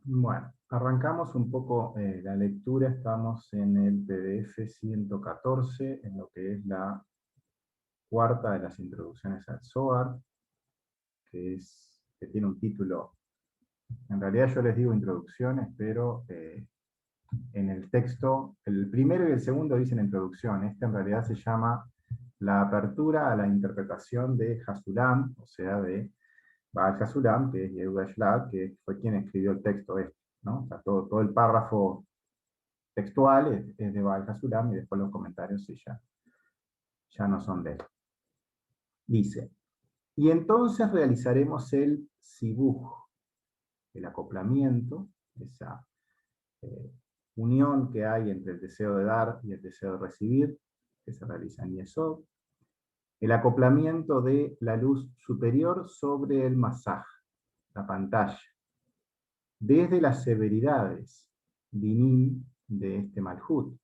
Bueno, arrancamos un poco la lectura, estamos en el PDF 114, en lo que es la cuarta de las introducciones al Zohar, que tiene un título, en realidad yo les digo introducciones, pero en el texto, el primero y el segundo dicen introducción, este en realidad se llama la apertura a la interpretación de Hasulam, o sea, de Baal Hasulam, que es Yehuda Shlad, que fue quien escribió el texto este, ¿no? O sea, todo el párrafo textual es de Baal Hasulam y después los comentarios sí ya no son de él. Dice, y entonces realizaremos el sibuj, el acoplamiento, esa eh, unión que hay entre el deseo de dar y el deseo de recibir, que se realiza en Yesod, el acoplamiento de la luz superior sobre el masaj, la pantalla, desde las severidades dinim de este malhut.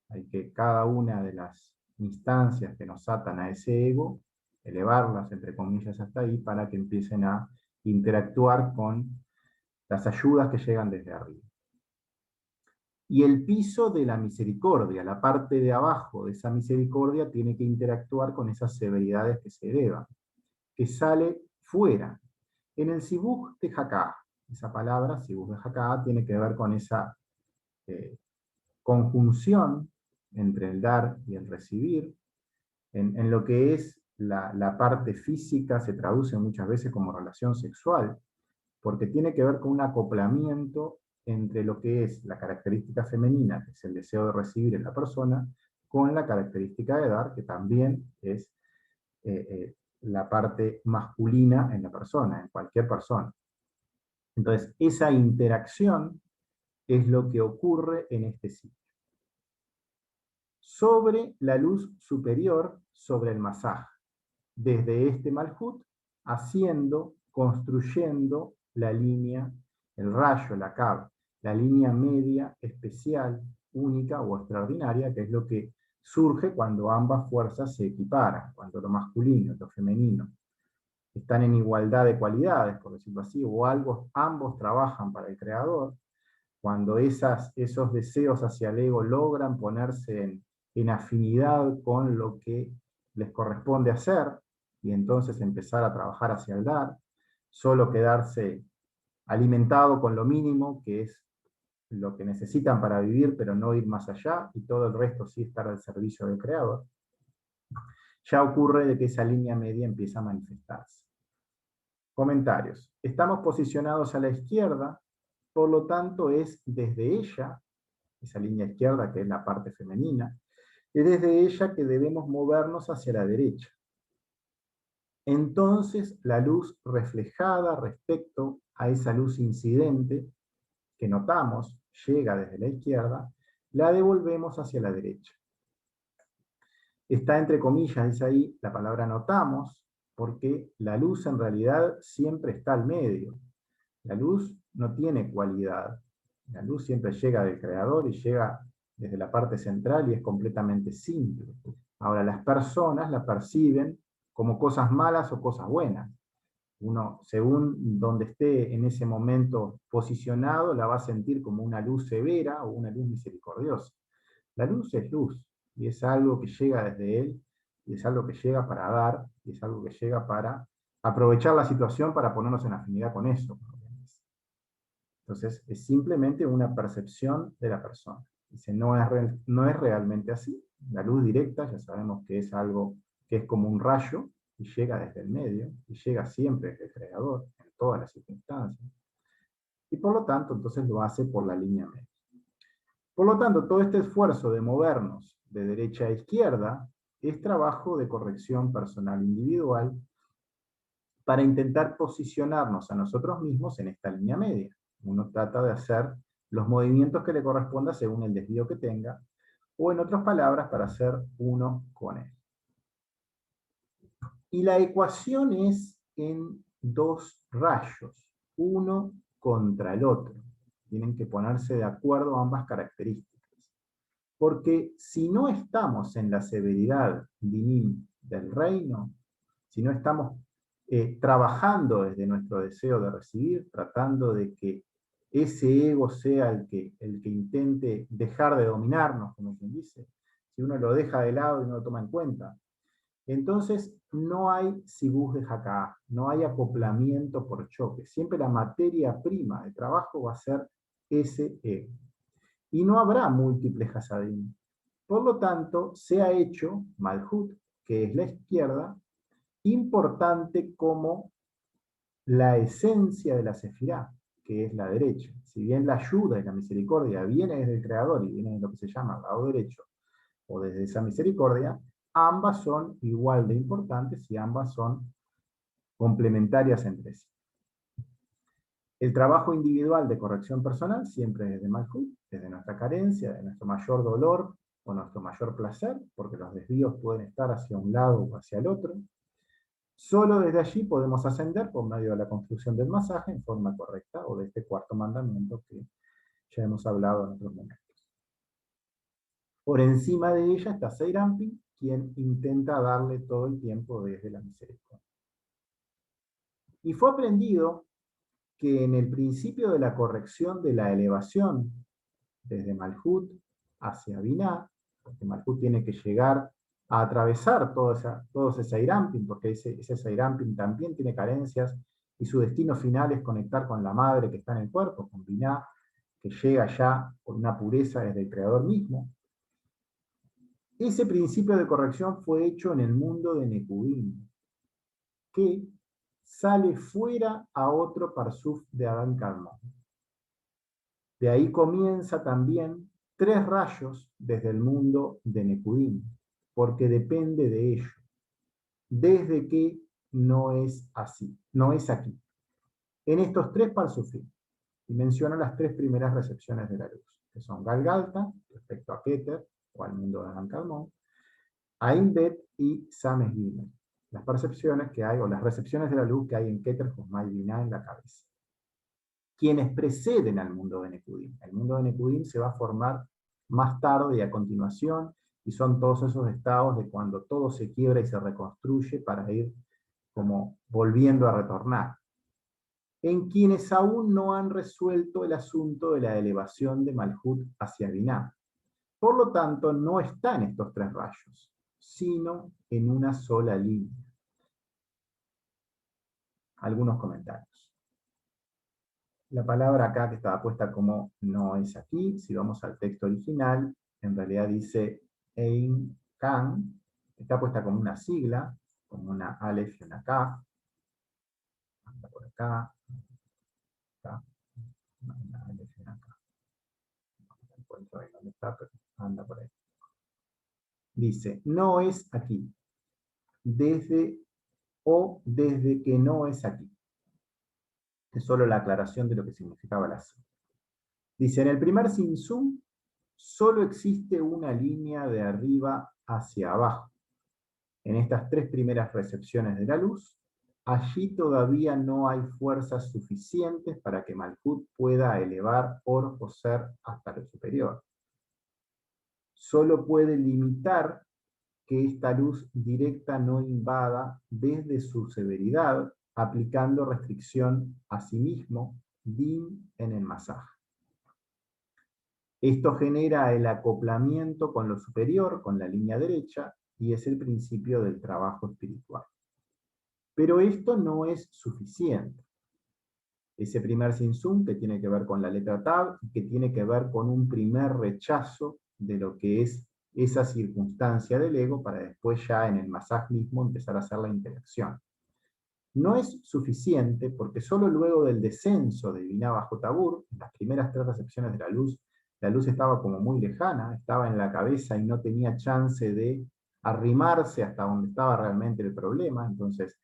Hay que cada una de las instancias que nos atan a ese ego, elevarlas, entre comillas, hasta ahí, para que empiecen a interactuar con las ayudas que llegan desde arriba. Y el piso de la misericordia, la parte de abajo de esa misericordia, tiene que interactuar con esas severidades que se elevan, que sale fuera. En el Sibuj de Haká, esa palabra, Sibuj de Haká, tiene que ver con esa eh, conjunción entre el dar y el recibir. En lo que es la parte física se traduce muchas veces como relación sexual, porque tiene que ver con un acoplamiento entre lo que es la característica femenina, que es el deseo de recibir en la persona, con la característica de dar, que también es la parte masculina en la persona, en cualquier persona. Entonces, esa interacción es lo que ocurre en este sitio. Sobre la luz superior, sobre el masaj, desde este malhut, haciendo, construyendo la línea, el rayo, la cab, la línea media, especial, única o extraordinaria, que es lo que surge cuando ambas fuerzas se equiparan, cuando lo masculino y lo femenino están en igualdad de cualidades, por decirlo así, o ambos trabajan para el creador, cuando esos deseos hacia el ego logran ponerse en afinidad con lo que les corresponde hacer, y entonces empezar a trabajar hacia el dar, solo quedarse alimentado con lo mínimo, que es lo que necesitan para vivir, pero no ir más allá, y todo el resto sí estar al servicio del creador, ya ocurre de que esa línea media empieza a manifestarse. Comentarios. Estamos posicionados a la izquierda, por lo tanto es desde ella, esa línea izquierda que es la parte femenina, es desde ella que debemos movernos hacia la derecha. Entonces la luz reflejada respecto a esa luz incidente que notamos llega desde la izquierda, la devolvemos hacia la derecha. Está entre comillas, dice ahí, la palabra notamos, porque la luz en realidad siempre está al medio. La luz no tiene cualidad. La luz siempre llega del creador y llega desde la parte central y es completamente simple. Ahora, las personas la perciben como cosas malas o cosas buenas. Uno, según donde esté en ese momento posicionado, la va a sentir como una luz severa o una luz misericordiosa. La luz es luz y es algo que llega desde él y es algo que llega para dar y es algo que llega para aprovechar la situación para ponernos en afinidad con eso. Entonces, es simplemente una percepción de la persona. Dice, no es realmente así. La luz directa ya sabemos que es algo que es como un rayo y llega desde el medio y llega siempre desde el creador en todas las circunstancias. Y por lo tanto, entonces lo hace por la línea media. Por lo tanto, todo este esfuerzo de movernos de derecha a izquierda es trabajo de corrección personal individual para intentar posicionarnos a nosotros mismos en esta línea media. Uno trata de hacer los movimientos que le corresponda según el desvío que tenga, o en otras palabras, para ser uno con él. Y la ecuación es en dos rayos, uno contra el otro. Tienen que ponerse de acuerdo ambas características. Porque si no estamos en la severidad dinim del reino, si no estamos trabajando desde nuestro deseo de recibir, tratando de que ese ego sea el que intente dejar de dominarnos, como quien dice, si uno lo deja de lado y no lo toma en cuenta, entonces no hay sibús de Haka'ah, no hay acoplamiento por choque. Siempre la materia prima de trabajo va a ser ese ego. Y no habrá múltiples Hasadim. Por lo tanto, se ha hecho Malhut, que es la izquierda, importante como la esencia de la Sefirá, que es la derecha. Si bien la ayuda y la misericordia viene desde el Creador y viene de lo que se llama el lado derecho, o desde esa misericordia, ambas son igual de importantes y ambas son complementarias entre sí. El trabajo individual de corrección personal siempre desde Malhut, desde nuestra carencia, de nuestro mayor dolor o nuestro mayor placer, porque los desvíos pueden estar hacia un lado o hacia el otro. Solo desde allí podemos ascender por medio de la construcción del masaje en forma correcta, o de este cuarto mandamiento que ya hemos hablado en otros momentos. Por encima de ella está Seirampi, quien intenta darle todo el tiempo desde la misericordia. Y fue aprendido que en el principio de la corrección de la elevación, desde Malhut hacia Binah, porque Malhut tiene que llegar a atravesar todo ese Seirampin, porque ese Seirampin también tiene carencias, y su destino final es conectar con la madre que está en el cuerpo, con Binah, que llega ya con una pureza desde el Creador mismo. Ese principio de corrección fue hecho en el mundo de Nekudín, que sale fuera a otro Parsuf de Adán Kadmon. De ahí comienza también 3 rayos desde el mundo de Nekudín, porque depende de ello, desde que no es así, no es aquí. En estos 3 Parsufim, y menciona las 3 primeras recepciones de la luz, que son Galgalta, respecto a Keter, o al mundo de Adán Kadmon, Ain Bet y Sames Gimel, las percepciones que hay, o las recepciones de la luz que hay en Keter, Josma y Binah en la cabeza. Quienes preceden al mundo de Nekudín. El mundo de Nekudín se va a formar más tarde y a continuación, y son todos esos estados de cuando todo se quiebra y se reconstruye para ir como volviendo a retornar. En quienes aún no han resuelto el asunto de la elevación de Malhut hacia Binah. Por lo tanto, no está en estos 3 rayos, sino en una sola línea. Algunos comentarios. La palabra acá que estaba puesta como no es aquí, si vamos al texto original, en realidad dice Ein Kan, está puesta como una sigla, como una Aleph y una Kaf. Anda por acá, una Aleph y una Kaf. No encuentro ahí dónde está, pero anda por ahí. Dice, no es aquí, desde que no es aquí. Es solo la aclaración de lo que significaba la sigla. Dice, en el primer Simsum solo existe una línea de arriba hacia abajo. En estas 3 primeras recepciones de la luz, allí todavía no hay fuerzas suficientes para que Malhut pueda elevar Or o Ser hasta lo superior. Solo puede limitar que esta luz directa no invada desde su severidad, aplicando restricción a sí mismo, din en el masaje. Esto genera el acoplamiento con lo superior, con la línea derecha, y es el principio del trabajo espiritual. Pero esto no es suficiente. Ese primer Simsum que tiene que ver con la letra Tab, que tiene que ver con un primer rechazo de lo que es esa circunstancia del ego, para después ya en el masaj mismo empezar a hacer la interacción. No es suficiente porque solo luego del descenso de Binah bajo Tabur, en las primeras 3 recepciones de la luz estaba como muy lejana, estaba en la cabeza y no tenía chance de arrimarse hasta donde estaba realmente el problema. Entonces,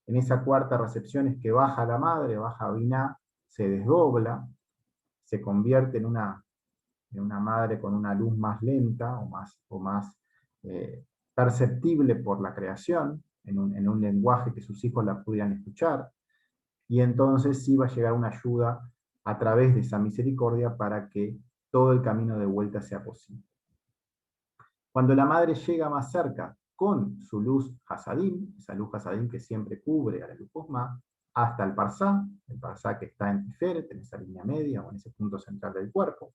en esa 4ª recepción es que baja la madre, baja Binah, se desdobla, se convierte en una madre con una luz más lenta o más perceptible por la creación, en un lenguaje que sus hijos la pudieran escuchar, y entonces sí va a llegar una ayuda a través de esa misericordia para que todo el camino de vuelta sea posible. Cuando la madre llega más cerca con su luz Hasadim, esa luz Hasadim que siempre cubre a la luz Josma, hasta el parsá que está en Tiferet, en esa línea media o en ese punto central del cuerpo.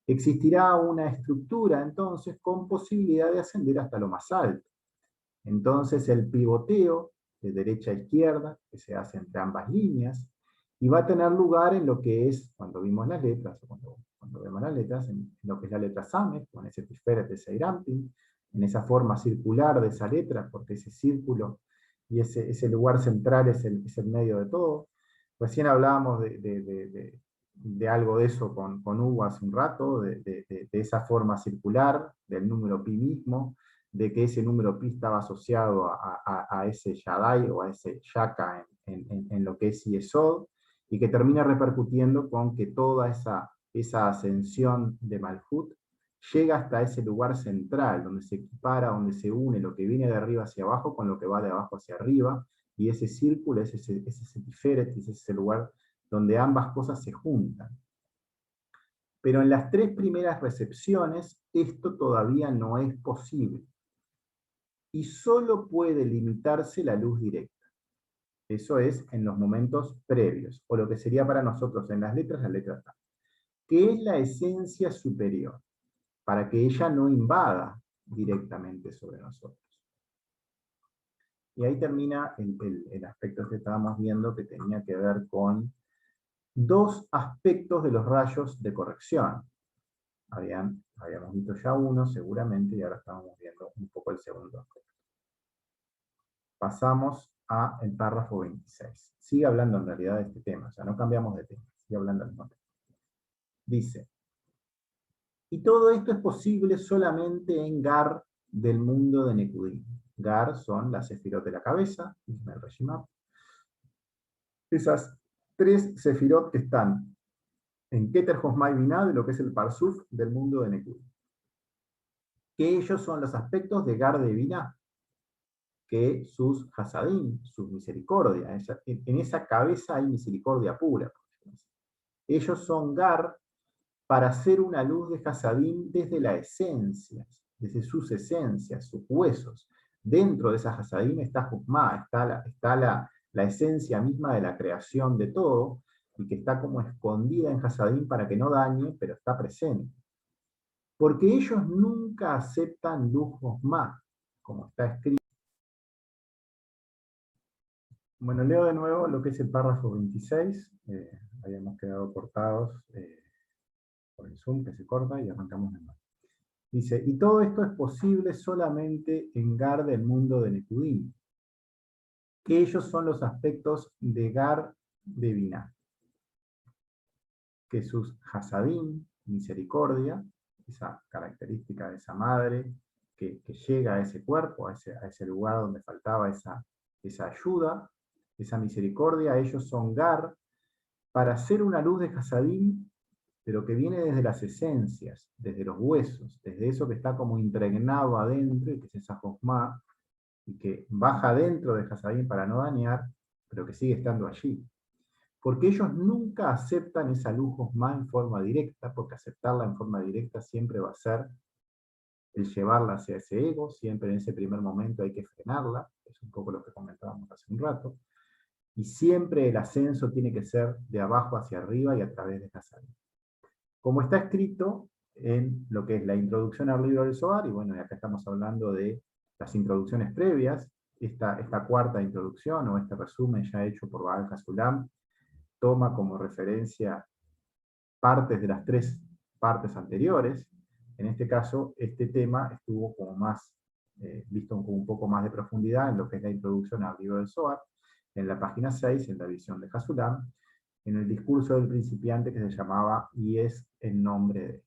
Existirá una estructura entonces con posibilidad de ascender hasta lo más alto. Entonces el pivoteo de derecha a izquierda, que se hace entre ambas líneas, y va a tener lugar en lo que es, cuando vimos las letras, o cuando vemos las letras, en lo que es la letra Samet, con ese Tiferet de Seirampin, en esa forma circular de esa letra, porque ese círculo y ese lugar central es el medio de todo. Recién hablábamos de algo de eso con Hugo hace un rato, de esa forma circular, del número pi mismo, de que ese número pi estaba asociado a ese Shaddai o a ese Shaka en lo que es Yesod, y que termina repercutiendo con que toda esa ascensión de Malhut llega hasta ese lugar central, donde se equipara, donde se une lo que viene de arriba hacia abajo con lo que va de abajo hacia arriba, y ese círculo es ese Tiferet, es ese lugar donde ambas cosas se juntan. Pero en las tres primeras recepciones, esto todavía no es posible. Y solo puede limitarse la luz directa. Eso es en los momentos previos, o lo que sería para nosotros en las letras, la letra T, que es la esencia superior, para que ella no invada directamente sobre nosotros. Y ahí termina el aspecto que estábamos viendo, que tenía que ver con dos aspectos de los rayos de corrección. Habíamos visto ya uno, seguramente, y ahora estamos viendo un poco el segundo aspecto. Pasamos al párrafo 26. Sigue hablando en realidad de este tema, o sea, no cambiamos de tema, sigue hablando del mismo tema. Dice, y todo esto es posible solamente en Gar del mundo de Nekudim. Gar son las sefirot de la cabeza, esas tres sefirot que están en Keter Josmai Binah, de lo que es el Parsuf del mundo de Nekudim. Que ellos son los aspectos de Gar de Binah, que sus hasadim, sus misericordias, en esa cabeza hay misericordia pura. Ellos son Gar para hacer una luz de hasadim desde la esencia, desde sus esencias, sus huesos. Dentro de esa hasadim está Jukmah, está la esencia misma de la creación de todo, y que está como escondida en hasadim para que no dañe, pero está presente. Porque ellos nunca aceptan luz Jukmah, como está escrito. Bueno, leo de nuevo lo que es el párrafo 26. Habíamos quedado cortados por el Zoom, que se corta, y arrancamos de nuevo. Dice, y todo esto es posible solamente en Gar del mundo de Nekudim, que ellos son los aspectos de Gar de Binah, que sus hasadim, misericordia, esa característica de esa madre, que llega a ese cuerpo, a ese lugar donde faltaba esa ayuda, esa misericordia, ellos son Gar, para hacer una luz de hasadim, pero que viene desde las esencias, desde los huesos, desde eso que está como impregnado adentro, y que es esa Jokmah, y que baja dentro de hasadim para no dañar, pero que sigue estando allí. Porque ellos nunca aceptan esa luz Jokmah en forma directa, porque aceptarla en forma directa siempre va a ser el llevarla hacia ese ego, siempre en ese primer momento hay que frenarla, es un poco lo que comentábamos hace un rato, y siempre el ascenso tiene que ser de abajo hacia arriba y a través de hasadim. Como está escrito en lo que es la introducción al libro del Zohar, y bueno, acá estamos hablando de las introducciones previas, esta cuarta introducción, o este resumen ya hecho por Baal Hasulam, toma como referencia partes de las tres partes anteriores. En este caso, este tema estuvo como más, visto con un poco más de profundidad en lo que es la introducción al libro del Zohar, en la página 6, en la visión de Hasulam, en el discurso del principiante que se llamaba Y es el nombre de.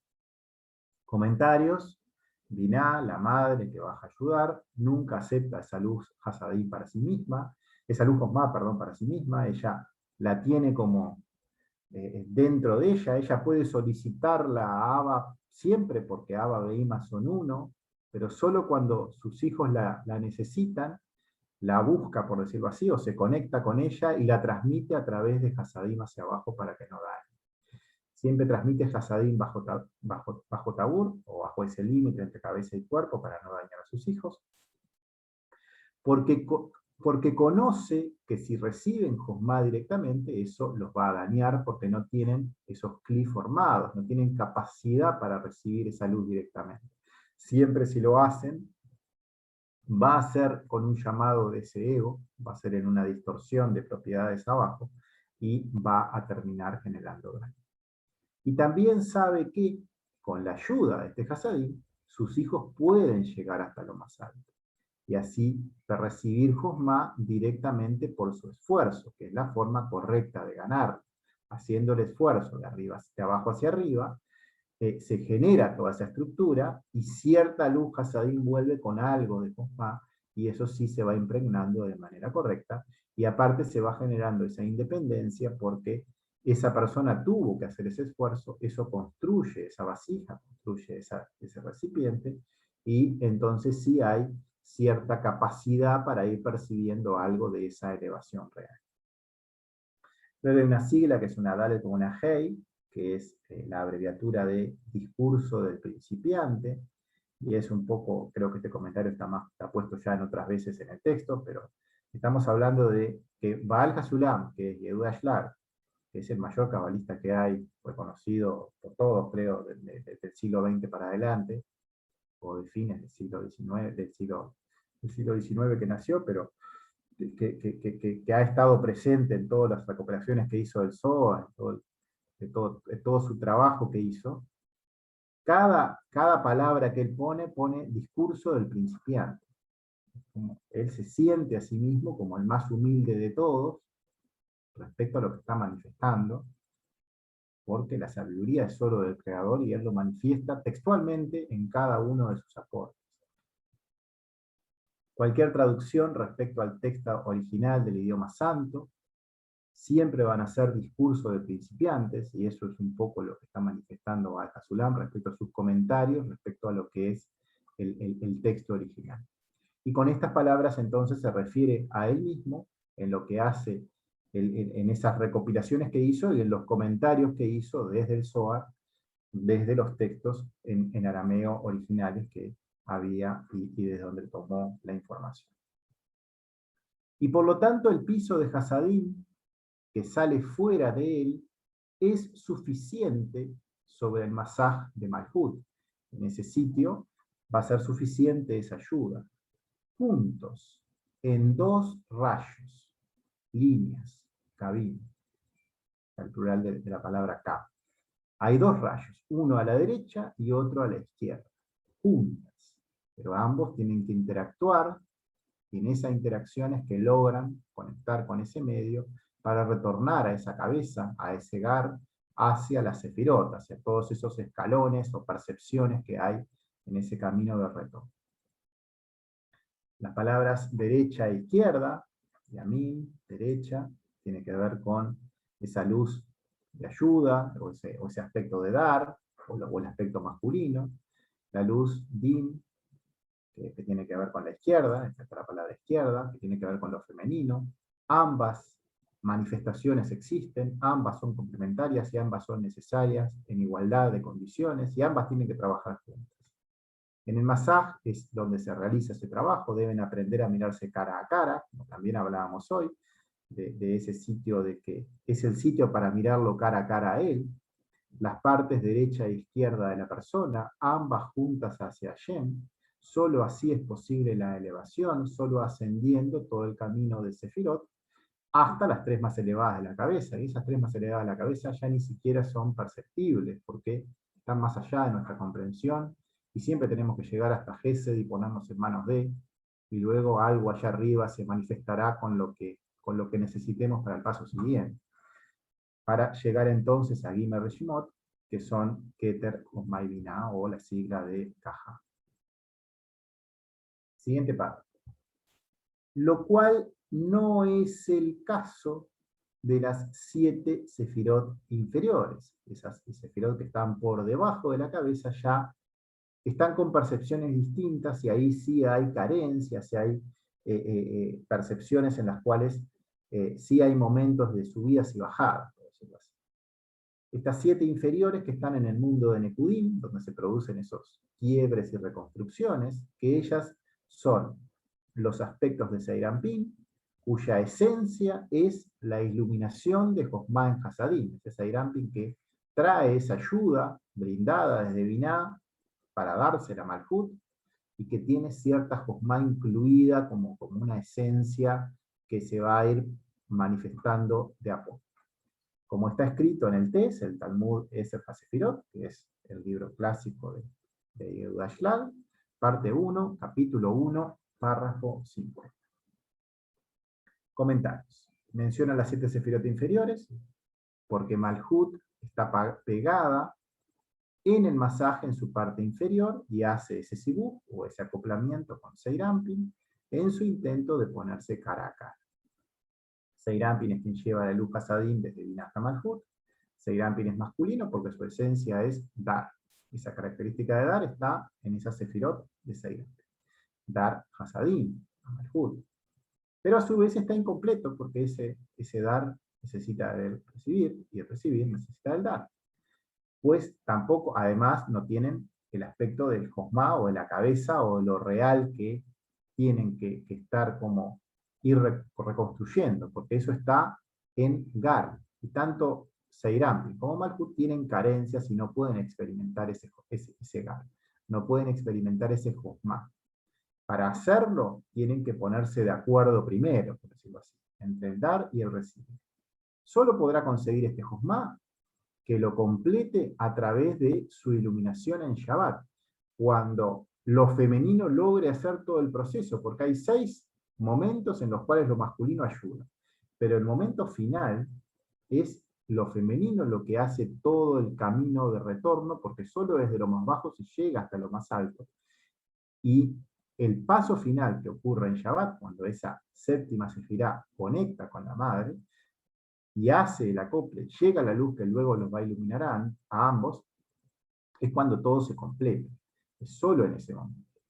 Comentarios: Binah, la madre que baja a ayudar, nunca acepta esa luz hasadim para sí misma, esa luz Jokmah, perdón, para sí misma, ella la tiene como dentro de ella puede solicitarla a Abba siempre, porque Abba e Ima son uno, pero solo cuando sus hijos la necesitan, la busca, por decirlo así, o se conecta con ella y la transmite a través de hasadim hacia abajo para que no dañe. Siempre transmite hasadim bajo tabur, o bajo ese límite entre cabeza y cuerpo, para no dañar a sus hijos. Porque porque conoce que si reciben Josma directamente, eso los va a dañar porque no tienen esos cli formados, no tienen capacidad para recibir esa luz directamente. Siempre si lo hacen, va a ser con un llamado de ese ego, va a ser en una distorsión de propiedades abajo, y va a terminar generando daño. Y también sabe que, con la ayuda de este Hasadim, sus hijos pueden llegar hasta lo más alto, y así recibir Josma directamente por su esfuerzo, que es la forma correcta de ganar. Haciendo el esfuerzo de abajo hacia arriba, se genera toda esa estructura, y cierta luz Hasadim vuelve con algo de Josma, y eso sí se va impregnando de manera correcta, y aparte se va generando esa independencia porque esa persona tuvo que hacer ese esfuerzo, eso construye esa vasija, construye ese recipiente, y entonces sí hay cierta capacidad para ir percibiendo algo de esa elevación real. Luego hay una sigla que es una Dalet o una Hei, que es la abreviatura de discurso del principiante, y es un poco, creo que este comentario está puesto ya en otras veces en el texto, pero estamos hablando de que Baal Hasulam, que es Yehuda Shlar, que es el mayor cabalista que hay, reconocido por todos, creo, del siglo XX para adelante, o de fines del siglo XIX, del siglo XIX que nació, pero que ha estado presente en todas las recuperaciones que hizo el Zohar, de todo su trabajo que hizo. Cada palabra que él pone discurso del principiante. Él se siente a sí mismo como el más humilde de todos respecto a lo que está manifestando, porque la sabiduría es solo del Creador y él lo manifiesta textualmente en cada uno de sus aportes. Cualquier traducción respecto al texto original del idioma santo siempre van a ser discursos de principiantes, y eso es un poco lo que está manifestando Al-Hasulam respecto a sus comentarios, respecto a lo que es el texto original. Y con estas palabras entonces se refiere a él mismo, en lo que hace, en esas recopilaciones que hizo, y en los comentarios que hizo desde el Zohar, desde los textos en arameo originales que había, y desde donde tomó la información. Y por lo tanto el piso de Hasadim, que sale fuera de él, es suficiente sobre el Masaj de Malhut. En ese sitio va a ser suficiente esa ayuda. Puntos en dos rayos, líneas, cabin, el plural de la palabra K. Hay dos rayos, uno a la derecha y otro a la izquierda, juntas, pero ambos tienen que interactuar, y en esa interacción es que logran conectar con ese medio para retornar a esa cabeza, a ese gar, hacia la sefirot, hacia todos esos escalones o percepciones que hay en ese camino de retorno. Las palabras derecha e izquierda, yamin, derecha, tiene que ver con esa luz de ayuda, o ese aspecto de dar, o el aspecto masculino. La luz din, que tiene que ver con la izquierda, esta es la palabra izquierda, que tiene que ver con lo femenino. Ambas manifestaciones existen, ambas son complementarias y ambas son necesarias en igualdad de condiciones, y ambas tienen que trabajar juntas. En el masaj es donde se realiza ese trabajo, deben aprender a mirarse cara a cara, como también hablábamos hoy, de ese sitio de que es el sitio para mirarlo cara a cara a él. Las partes derecha e izquierda de la persona, ambas juntas hacia Hashem. Solo así es posible la elevación, solo ascendiendo todo el camino de Sefirot hasta las tres más elevadas de la cabeza. Y esas tres más elevadas de la cabeza ya ni siquiera son perceptibles, porque están más allá de nuestra comprensión, y siempre tenemos que llegar hasta Gesed y ponernos en manos de, y luego algo allá arriba se manifestará con lo que necesitemos para el paso siguiente, para llegar entonces a Gimer Reshimot, que son Keter Josma y Binah, o la sigla de Caja. Siguiente párrafo. Lo cual no es el caso de las 7 sefirot inferiores. Esas sefirot que están por debajo de la cabeza ya están con percepciones distintas, y ahí sí hay carencias, sí hay percepciones en las cuales sí hay momentos de subidas y bajadas, por decirlo así. Estas 7 inferiores que están en el mundo de Nekudim, donde se producen esos quiebres y reconstrucciones, que ellas son los aspectos de Seirampin, cuya esencia es la iluminación de Josma en Hasadim, ese Seirampin que trae esa ayuda brindada desde Binah para dársela a Malhut, y que tiene cierta Josma incluida como una esencia que se va a ir manifestando de a poco. Como está escrito en el Tes, el Talmud Eser HaSefirot, que es el libro clásico de Yehuda Shlag, parte 1, capítulo 1, párrafo 5. Comentarios. Menciona las 7 sefirot inferiores, porque Malhut está pegada en el masaje en su parte inferior y hace ese sibuk, o ese acoplamiento con Seirampin, en su intento de ponerse cara a cara. Seirampin es quien lleva la luz Hasadim desde Binah hasta Malhut. Seirampin es masculino porque su esencia es Dar. Esa característica de Dar está en esa sefirot de Seirampin. Dar Hasadim, a Malhut. Pero a su vez está incompleto porque ese Dar necesita del recibir, y el recibir necesita del Dar. Pues tampoco, además, no tienen el aspecto del Josma o de la cabeza o de lo real que tienen que estar como ir reconstruyendo, porque eso está en Gar. Y tanto Seirampin como Malhut tienen carencias y no pueden experimentar ese Gar. No pueden experimentar ese Josma. Para hacerlo, tienen que ponerse de acuerdo primero, por decirlo así, entre el dar y el recibir. Solo podrá conseguir este Josma que lo complete a través de su iluminación en Shabbat, cuando lo femenino logre hacer todo el proceso, porque hay 6 momentos en los cuales lo masculino ayuda, pero el momento final es lo femenino lo que hace todo el camino de retorno, porque solo desde lo más bajo se llega hasta lo más alto. Y el paso final que ocurre en Shabbat, cuando esa séptima sefirá conecta con la madre, y hace el acople, llega la luz que luego los va a iluminar a ambos, es cuando todo se completa. Es solo en ese momento.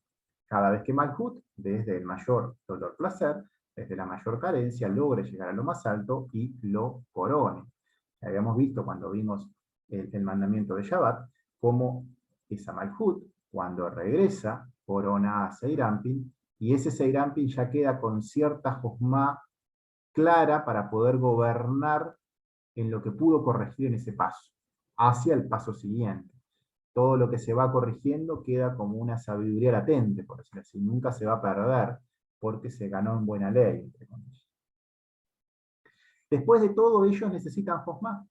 Cada vez que Malhut, desde el mayor dolor-placer, desde la mayor carencia, logre llegar a lo más alto y lo corone. Habíamos visto cuando vimos el mandamiento de Shabbat, cómo esa Malhut, cuando regresa, corona a Seirampin, y ese Seirampin ya queda con cierta Josma clara para poder gobernar en lo que pudo corregir en ese paso, hacia el paso siguiente. Todo lo que se va corrigiendo queda como una sabiduría latente, por decirlo así, nunca se va a perder, porque se ganó en buena ley, entre comillas. Después de todo, ellos necesitan Josma.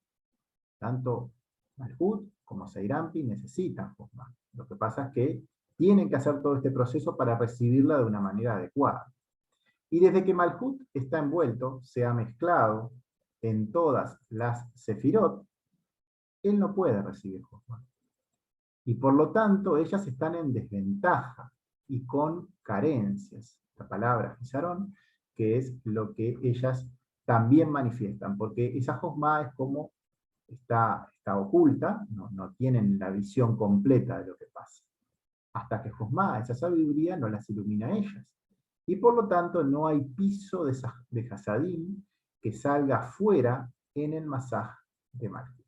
Tanto Malhut como Seirampin necesitan Josma. Lo que pasa es que tienen que hacer todo este proceso para recibirla de una manera adecuada. Y desde que Malhut está envuelto, se ha mezclado en todas las sefirot, él no puede recibir Josma. Y por lo tanto, ellas están en desventaja y con carencias. La palabra Gisarón, que es lo que ellas también manifiestan, porque esa Josma es como está oculta, no tienen la visión completa de lo que pasa. Hasta que Josma, esa sabiduría, no las ilumina a ellas. Y por lo tanto no hay piso de Hasadim que salga fuera en el masaj de Malhut.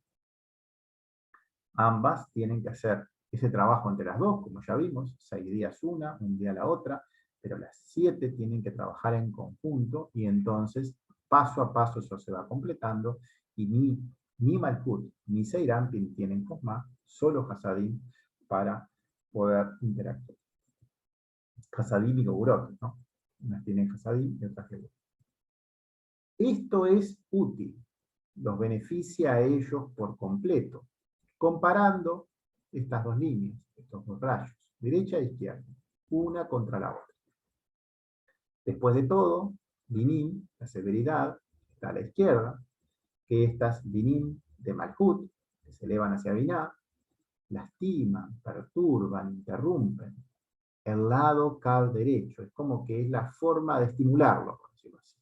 Ambas tienen que hacer ese trabajo entre las dos, como ya vimos, 6 días una, un día la otra, pero las 7 tienen que trabajar en conjunto, y entonces paso a paso eso se va completando, y ni Malhut ni Seirampin tienen Josma, solo Hasadim para poder interactuar. Hasadim y Geburot, ¿no? Unas tienen Hasadim y otras Geburot. Esto es útil, los beneficia a ellos por completo, comparando estas dos líneas, estos dos rayos, derecha e izquierda, una contra la otra. Después de todo, Dinim, la severidad, está a la izquierda, que estas Dinim de Malhut, que se elevan hacia Binah, lastiman, perturban, interrumpen. El lado Kav derecho, es como que es la forma de estimularlo, por decirlo así.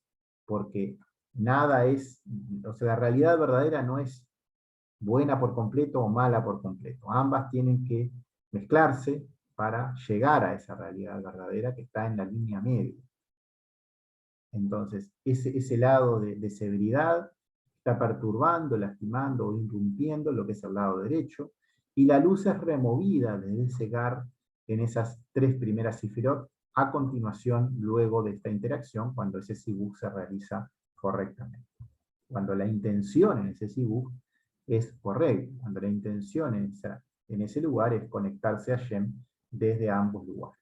Porque nada es, o sea, la realidad verdadera no es buena por completo o mala por completo. Ambas tienen que mezclarse para llegar a esa realidad verdadera que está en la línea media. Entonces, ese lado de severidad está perturbando, lastimando o irrumpiendo lo que es el lado derecho, y la luz es removida desde ese Gar en esas 3 primeras sefirot a continuación, luego de esta interacción, cuando ese sibuk se realiza correctamente. Cuando la intención en ese sibuk es correcta, cuando la intención en ese lugar es conectarse a Shem desde ambos lugares.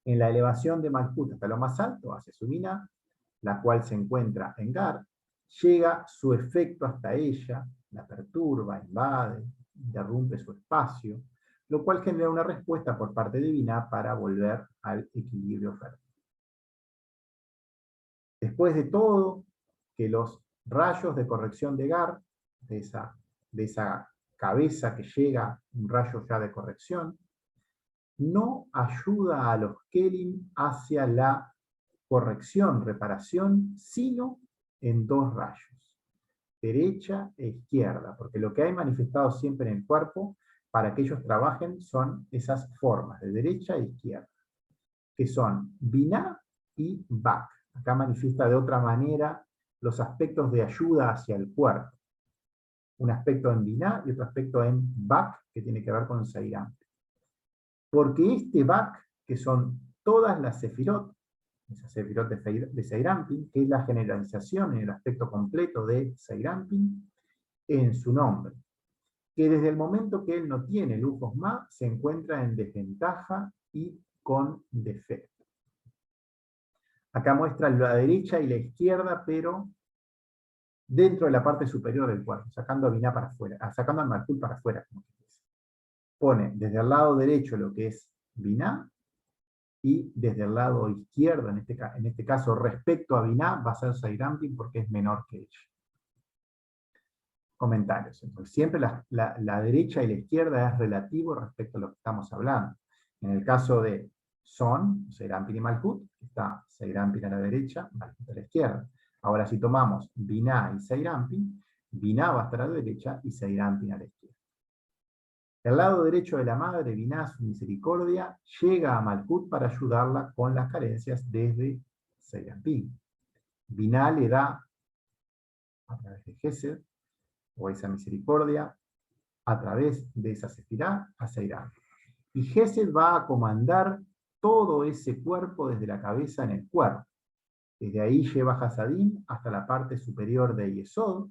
En la elevación de Malkut hasta lo más alto, hace su Binah, la cual se encuentra en Gar, llega su efecto hasta ella, la perturba, invade, interrumpe su espacio, lo cual genera una respuesta por parte de Binah para volver al equilibrio fértil. Después de todo, que los rayos de corrección de Gar, de esa cabeza que llega, un rayo ya de corrección, no ayuda a los Kelim hacia la corrección, reparación, sino en dos rayos, derecha e izquierda, porque lo que hay manifestado siempre en el cuerpo, para que ellos trabajen, son esas formas, de derecha e izquierda, que son Binah y Bak. Acá manifiesta de otra manera los aspectos de ayuda hacia el cuerpo. Un aspecto en Binah y otro aspecto en Bak, que tiene que ver con Seiram. Porque este Bak, que son todas las Sefirot, esas Sefirot de Seirampin, que es la generalización en el aspecto completo de Seirampin, en su nombre, que desde el momento que él no tiene lujos más, se encuentra en desventaja y con defecto. Acá muestra la derecha y la izquierda, pero dentro de la parte superior del cuerpo, sacando a Binah para afuera, sacando al Malkut para afuera, como que dice. Pone desde el lado derecho lo que es Binah, y desde el lado izquierdo, en este caso respecto a Binah, va a ser Seirampin porque es menor que ella. Comentarios. Entonces, siempre la derecha y la izquierda es relativo respecto a lo que estamos hablando. En el caso de Son, Seirampin y Malkut, está Seirampin a la derecha, Malkut a la izquierda. Ahora, si tomamos Binah y Seirampin, Binah va a estar a la derecha y Seirampin a la izquierda. El lado derecho de la madre, Binah, su misericordia, llega a Malkut para ayudarla con las carencias desde Seirampin. Binah le da, a través de Gesed, o esa misericordia, a través de esa sefirá, a Seirampin. Y Gesed va a comandar todo ese cuerpo desde la cabeza en el cuerpo. Desde ahí lleva Hasadim hasta la parte superior de Yesod.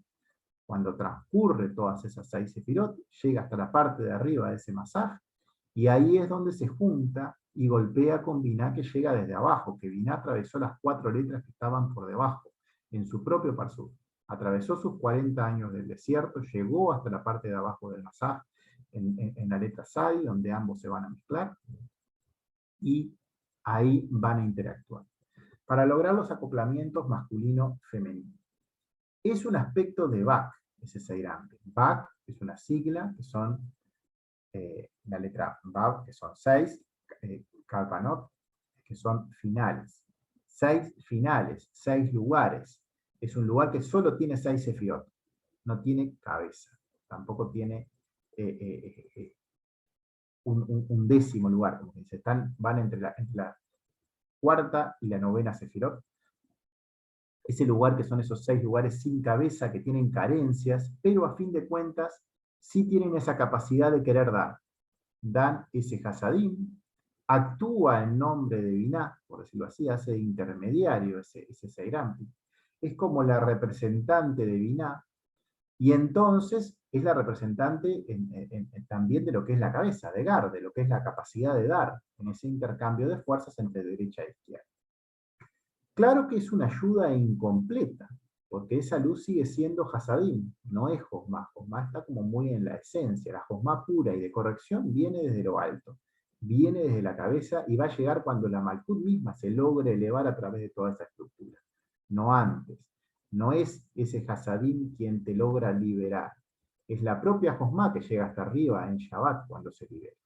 Cuando transcurre todas esas 6 sefirot, llega hasta la parte de arriba de ese masaj, y ahí es donde se junta y golpea con Binah, que llega desde abajo, que Binah atravesó las 4 letras que estaban por debajo, en su propio parsut. Atravesó sus 40 años del desierto, llegó hasta la parte de abajo del masaj, en la letra Sai, donde ambos se van a mezclar, y ahí van a interactuar, para lograr los acoplamientos masculino-femenino. Es un aspecto de Bak, ese Seirampin. Bak es una sigla, que son la letra Bab, que son 6, Kalpanot, que son finales. 6 finales, 6 lugares. Es un lugar que solo tiene 6 sefirot. No tiene cabeza. Tampoco tiene un décimo lugar, como se dice. Van entre la cuarta y la novena sefirot. Ese lugar que son esos 6 lugares sin cabeza, que tienen carencias, pero a fin de cuentas sí tienen esa capacidad de querer dar. Dan ese Hasadim, actúa en nombre de Binah, por decirlo así, hace de intermediario ese Seirampin. Es como la representante de Binah, y entonces es la representante también de lo que es la cabeza, de Gar, de lo que es la capacidad de dar, en ese intercambio de fuerzas entre derecha e izquierda. Claro que es una ayuda incompleta, porque esa luz sigue siendo Hasadim, no es Josma. Josma está como muy en la esencia. La Josma pura y de corrección viene desde lo alto, viene desde la cabeza y va a llegar cuando la Malkut misma se logre elevar a través de toda esa estructura. No antes. No es ese Hasadim quien te logra liberar. Es la propia Josma que llega hasta arriba en Shabbat cuando se libera.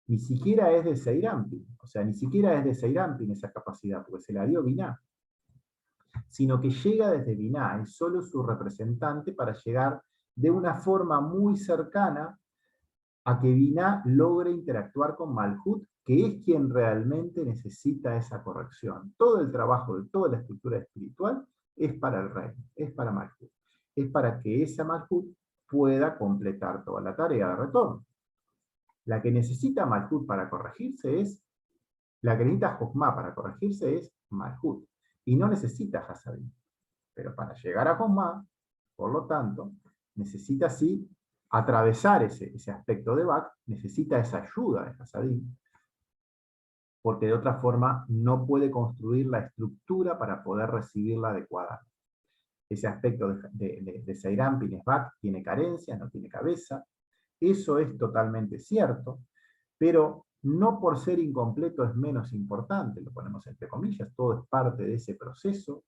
Ni siquiera es de Seirampin, o sea, ni siquiera es de Seirampin esa capacidad, porque se la dio Binah, sino que llega desde Binah, es solo su representante para llegar de una forma muy cercana a que Binah logre interactuar con Malkut, que es quien realmente necesita esa corrección. Todo el trabajo de toda la estructura espiritual es para el rey, es para Malkut. Es para que esa Malkut pueda completar toda la tarea de retorno. La que necesita Malkut para corregirse es La que necesita Jochma para corregirse es Malhut, y no necesita Hasadim. Pero para llegar a Jochma, por lo tanto, necesita sí atravesar ese aspecto de Bak, necesita esa ayuda de Hasadim, porque de otra forma no puede construir la estructura para poder recibirla adecuadamente. Ese aspecto de Seiram Pinesbak tiene carencia, no tiene cabeza. Eso es totalmente cierto, pero no por ser incompleto es menos importante, lo ponemos entre comillas, todo es parte de ese proceso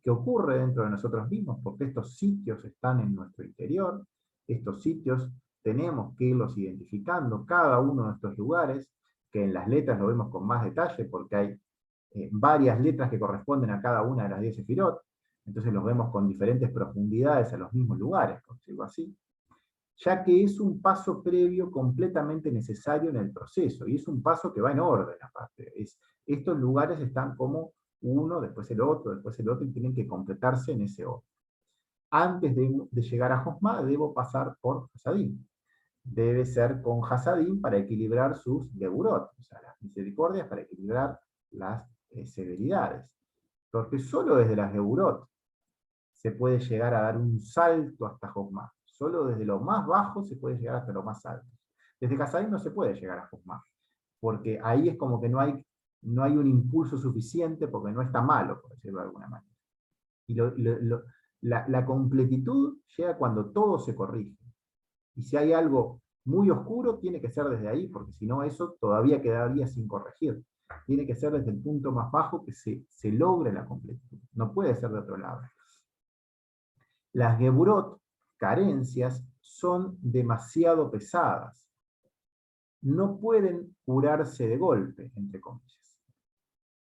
que ocurre dentro de nosotros mismos, porque estos sitios están en nuestro interior, estos sitios tenemos que irlos identificando, cada uno de estos lugares, que en las letras lo vemos con más detalle, porque hay varias letras que corresponden a cada una de las 10 sefirot, entonces los vemos con diferentes profundidades a los mismos lugares, por decirlo así, ya que es un paso previo completamente necesario en el proceso, y es un paso que va en orden aparte. Estos lugares están como uno, después el otro, y tienen que completarse en ese orden. Antes de llegar a Josma, debo pasar por Hasadim. Debe ser con Hasadim para equilibrar sus geburot, o sea, las misericordias para equilibrar las severidades. Porque solo desde las geburot se puede llegar a dar un salto hasta Josma. Solo desde lo más bajo se puede llegar hasta lo más alto. Desde Hasadim no se puede llegar a Josma, porque ahí es como que no hay un impulso suficiente, porque no está malo, por decirlo de alguna manera. Y la completitud llega cuando todo se corrige. Y si hay algo muy oscuro, tiene que ser desde ahí, porque si no eso todavía quedaría sin corregir. Tiene que ser desde el punto más bajo que se logre la completitud. No puede ser de otro lado. Las geburot, carencias, son demasiado pesadas. No pueden curarse de golpe, entre comillas.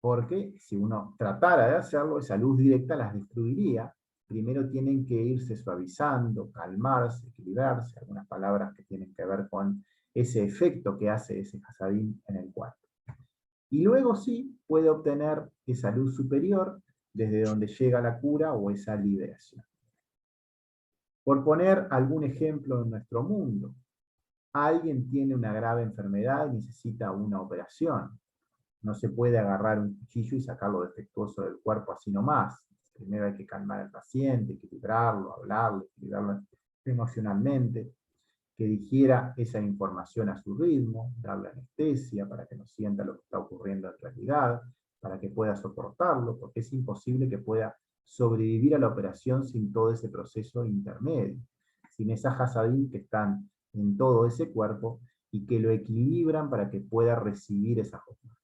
Porque si uno tratara de hacerlo, esa luz directa las destruiría. Primero tienen que irse suavizando, calmarse, equilibrarse, algunas palabras que tienen que ver con ese efecto que hace ese hasadim en el cuarto. Y luego sí puede obtener esa luz superior desde donde llega la cura o esa liberación. Por poner algún ejemplo en nuestro mundo, alguien tiene una grave enfermedad y necesita una operación. No se puede agarrar un cuchillo y sacarlo defectuoso del cuerpo así nomás. Primero hay que calmar al paciente, equilibrarlo, hablarlo, equilibrarlo emocionalmente, que digiera esa información a su ritmo, darle anestesia para que no sienta lo que está ocurriendo en realidad, para que pueda soportarlo, porque es imposible que pueda sobrevivir a la operación sin todo ese proceso intermedio, sin esas hasadim que están en todo ese cuerpo y que lo equilibran para que pueda recibir esa jornada.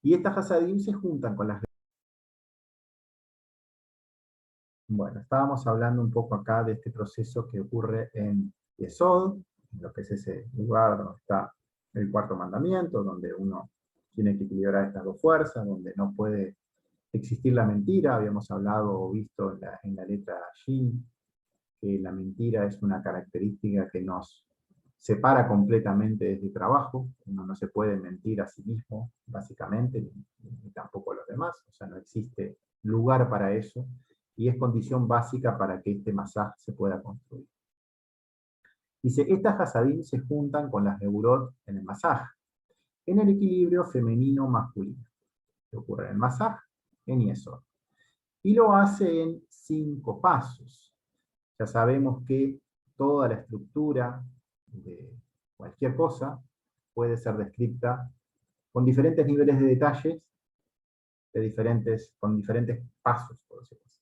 Y estas hasadim se juntan con las... Bueno, estábamos hablando un poco acá de este proceso que ocurre en Yesod, en lo que es ese lugar donde está el cuarto mandamiento, donde uno tiene que equilibrar estas dos fuerzas, donde no puede existir la mentira. Habíamos hablado o visto en la letra Shin que la mentira es una característica que nos separa completamente de este trabajo. Uno no se puede mentir a sí mismo, básicamente, ni tampoco a los demás. O sea, no existe lugar para eso, y es condición básica para que este masaj se pueda construir. Dice, estas hasadim se juntan con las geburot en el masaj, en el equilibrio femenino-masculino, que ocurre en el masaj, en Yesod. Y lo hace en 5 pasos. Ya sabemos que toda la estructura de cualquier cosa puede ser descrita con diferentes niveles de detalles, con diferentes pasos, por decirlo así.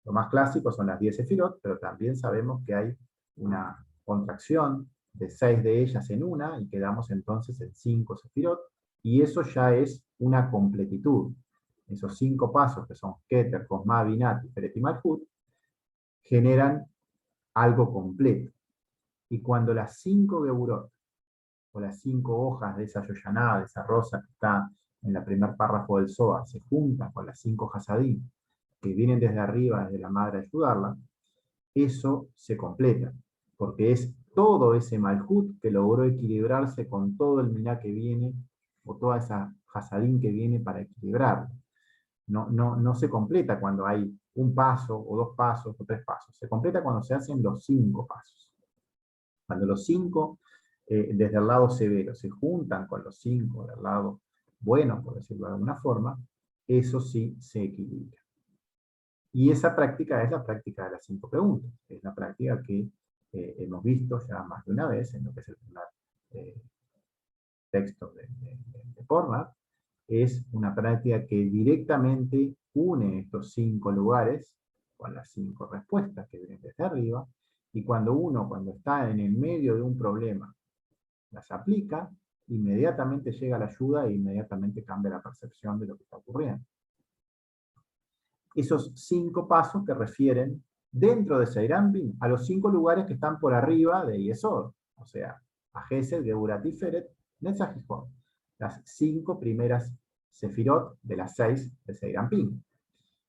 Lo más clásico son las 10 sefirot, pero también sabemos que hay una contracción de 6 de ellas en una, y quedamos entonces en 5 sefirot, y eso ya es una completitud. Esos 5 pasos, que son Keter, Jochma, Binah, Tiferet y Malhut, generan algo completo. Y cuando las 5 geburot, o las 5 hojas de esa yoyaná, de esa rosa que está en el primer párrafo del Zohar, se juntan con las 5 hasadim, que vienen desde arriba, desde la madre a ayudarla, eso se completa, porque es todo ese malhut que logró equilibrarse con todo el miná que viene, o toda esa hasadim que viene para equilibrarlo. No se completa cuando hay un paso, o 2 pasos, o 3 pasos. Se completa cuando se hacen los 5 pasos. Cuando los 5 desde el lado severo, se juntan con los 5 del lado bueno, por decirlo de alguna forma, eso sí se equilibra. Y esa práctica es la práctica de las 5 preguntas. Es la práctica que hemos visto ya más de una vez en lo que es el primer texto de Pornat. Es una práctica que directamente une estos 5 lugares con las 5 respuestas que vienen desde arriba, y cuando está en el medio de un problema, las aplica, inmediatamente llega la ayuda e inmediatamente cambia la percepción de lo que está ocurriendo. Esos 5 pasos que refieren dentro de Seirambin a los 5 lugares que están por arriba de Yesod, o sea, a Gesed, Geburat y Feret, Netzach y Hod, las 5 primeras Sefirot de las 6 de Seirambin,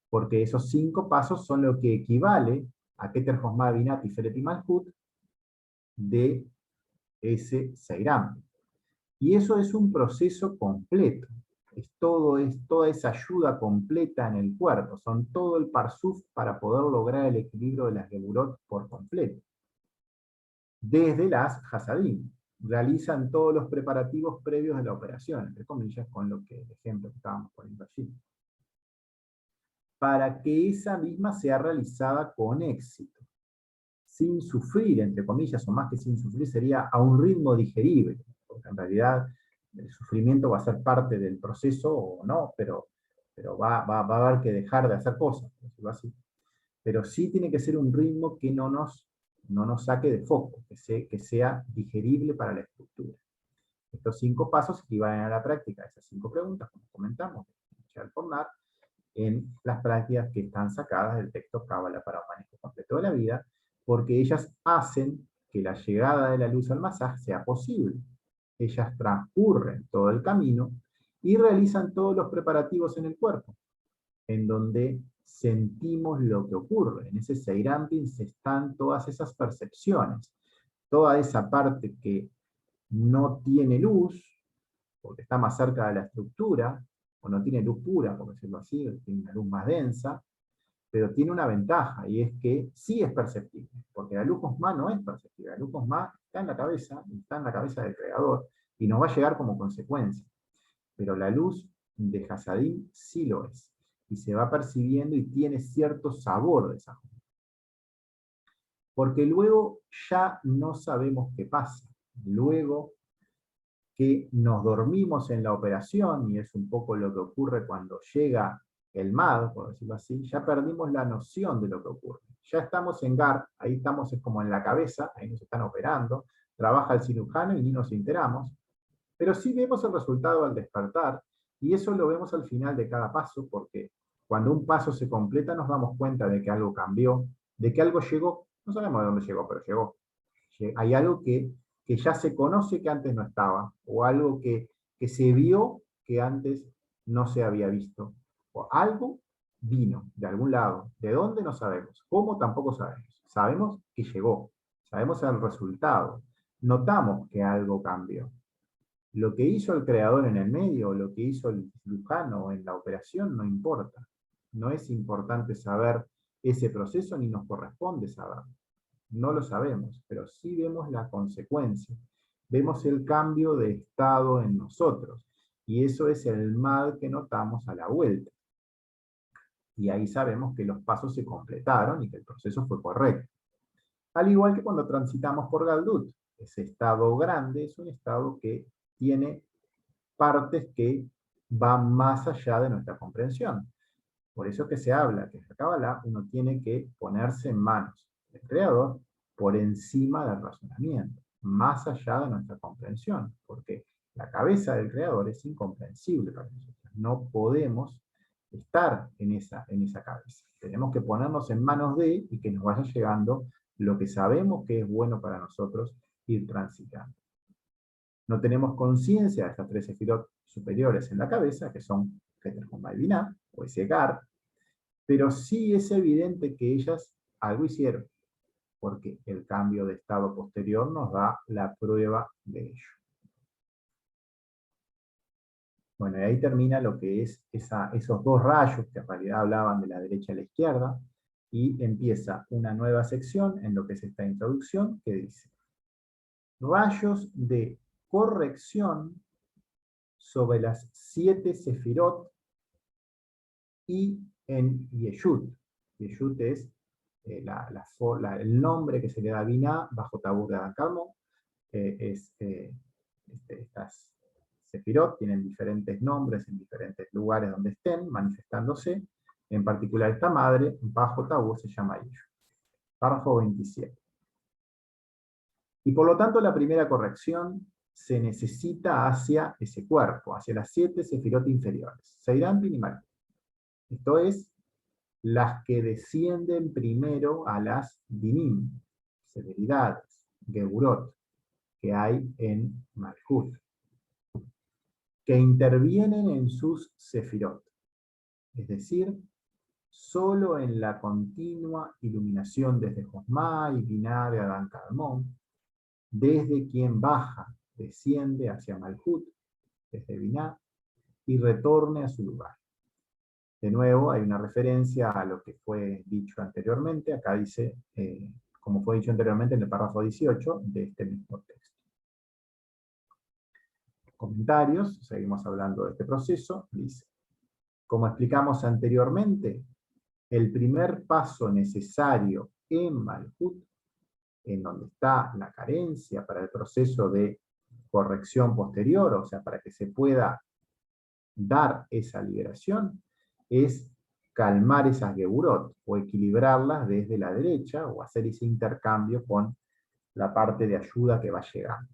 porque esos 5 pasos son lo que equivale a Keter, Josma, Binat y Feret y Malhut de ese Seirambin. Y eso es un proceso completo. Es toda esa ayuda completa en el cuerpo. Son todo el parsuf para poder lograr el equilibrio de las geburot por completo. Desde las hasadim. Realizan todos los preparativos previos de la operación, entre comillas, con lo que el ejemplo que estábamos poniendo allí. Para que esa misma sea realizada con éxito. Sin sufrir, entre comillas, o más que sin sufrir, sería a un ritmo digerible. Porque en realidad el sufrimiento va a ser parte del proceso o no, pero va a haber que dejar de hacer cosas, por decirlo así. Pero sí tiene que ser un ritmo que no nos saque de foco, que sea digerible para la estructura. Estos 5 pasos equivalen a la práctica de esas 5 preguntas, como comentamos, en las prácticas que están sacadas del texto Cábala para un manejo completo de la vida, porque ellas hacen que la llegada de la luz al masaj sea posible. Ellas transcurren todo el camino y realizan todos los preparativos en el cuerpo, en donde sentimos lo que ocurre. En ese Seirampin están todas esas percepciones, toda esa parte que no tiene luz, porque está más cerca de la estructura, o no tiene luz pura, por decirlo así, tiene una luz más densa, pero tiene una ventaja, y es que sí es perceptible, porque la luz Cosma no es perceptible, la luz Cosma está en la cabeza del creador, y nos va a llegar como consecuencia. Pero la luz de Hasadim sí lo es, y se va percibiendo y tiene cierto sabor de esa luz. Porque luego ya no sabemos qué pasa. Luego que nos dormimos en la operación, y es un poco lo que ocurre cuando llega el MAD, por decirlo así, ya perdimos la noción de lo que ocurre. Ya estamos en GAR, ahí estamos es como en la cabeza, ahí nos están operando, trabaja el cirujano y ni nos enteramos, pero sí vemos el resultado al despertar, y eso lo vemos al final de cada paso, porque cuando un paso se completa nos damos cuenta de que algo cambió, de que algo llegó, no sabemos de dónde llegó, pero llegó. Hay algo que ya se conoce que antes no estaba, o algo que se vio que antes no se había visto, o algo vino de algún lado, de dónde no sabemos, cómo tampoco sabemos, sabemos que llegó, sabemos el resultado, notamos que algo cambió. Lo que hizo el creador en el medio, o lo que hizo el cirujano en la operación, no importa. No es importante saber ese proceso ni nos corresponde saberlo. No lo sabemos, pero sí vemos la consecuencia. Vemos el cambio de estado en nosotros. Y eso es el mal que notamos a la vuelta. Y ahí sabemos que los pasos se completaron y que el proceso fue correcto. Al igual que cuando transitamos por Galdut. Ese estado grande es un estado que tiene partes que van más allá de nuestra comprensión. Por eso que se habla que en la Kabbalah uno tiene que ponerse en manos del Creador por encima del razonamiento, más allá de nuestra comprensión, porque la cabeza del Creador es incomprensible para nosotros. No podemos estar en esa cabeza. Tenemos que ponernos en manos de y que nos vaya llegando lo que sabemos que es bueno para nosotros ir transitando. No tenemos conciencia de estas 3 sefirot superiores en la cabeza, que son Keter, Josma y Binah, o ese Gar, pero sí es evidente que ellas algo hicieron, porque el cambio de estado posterior nos da la prueba de ello. Bueno, y ahí termina lo que es esos 2 rayos que en realidad hablaban de la derecha a la izquierda, y empieza una nueva sección en lo que es esta introducción que dice: rayos de corrección sobre las 7 sefirot y en Yeshut. Yeshut es el nombre que se le da a Binah bajo Tabur de Adán Carmón. Estas sefirot tienen diferentes nombres en diferentes lugares donde estén manifestándose. En particular esta madre, bajo Tabur, se llama Yeshut. Párrafo 27. Y por lo tanto la primera corrección se necesita hacia ese cuerpo, hacia las 7 sefirot inferiores, Seirampin y Malkut. Esto es, las que descienden primero a las dinim, severidades, geburot, que hay en Malkut, que intervienen en sus sefirot, es decir, solo en la continua iluminación desde Josmá y Binah de Adán Kadmón, desde quien baja, desciende hacia Malkut, desde Binah, y retorne a su lugar. De nuevo, hay una referencia a lo que fue dicho anteriormente. Acá dice, como fue dicho anteriormente en el párrafo 18 de este mismo texto. Comentarios, seguimos hablando de este proceso. Dice, como explicamos anteriormente, el primer paso necesario en Malkut, en donde está la carencia para el proceso de corrección posterior, o sea, para que se pueda dar esa liberación, es calmar esas geburot, o equilibrarlas desde la derecha, o hacer ese intercambio con la parte de ayuda que va llegando.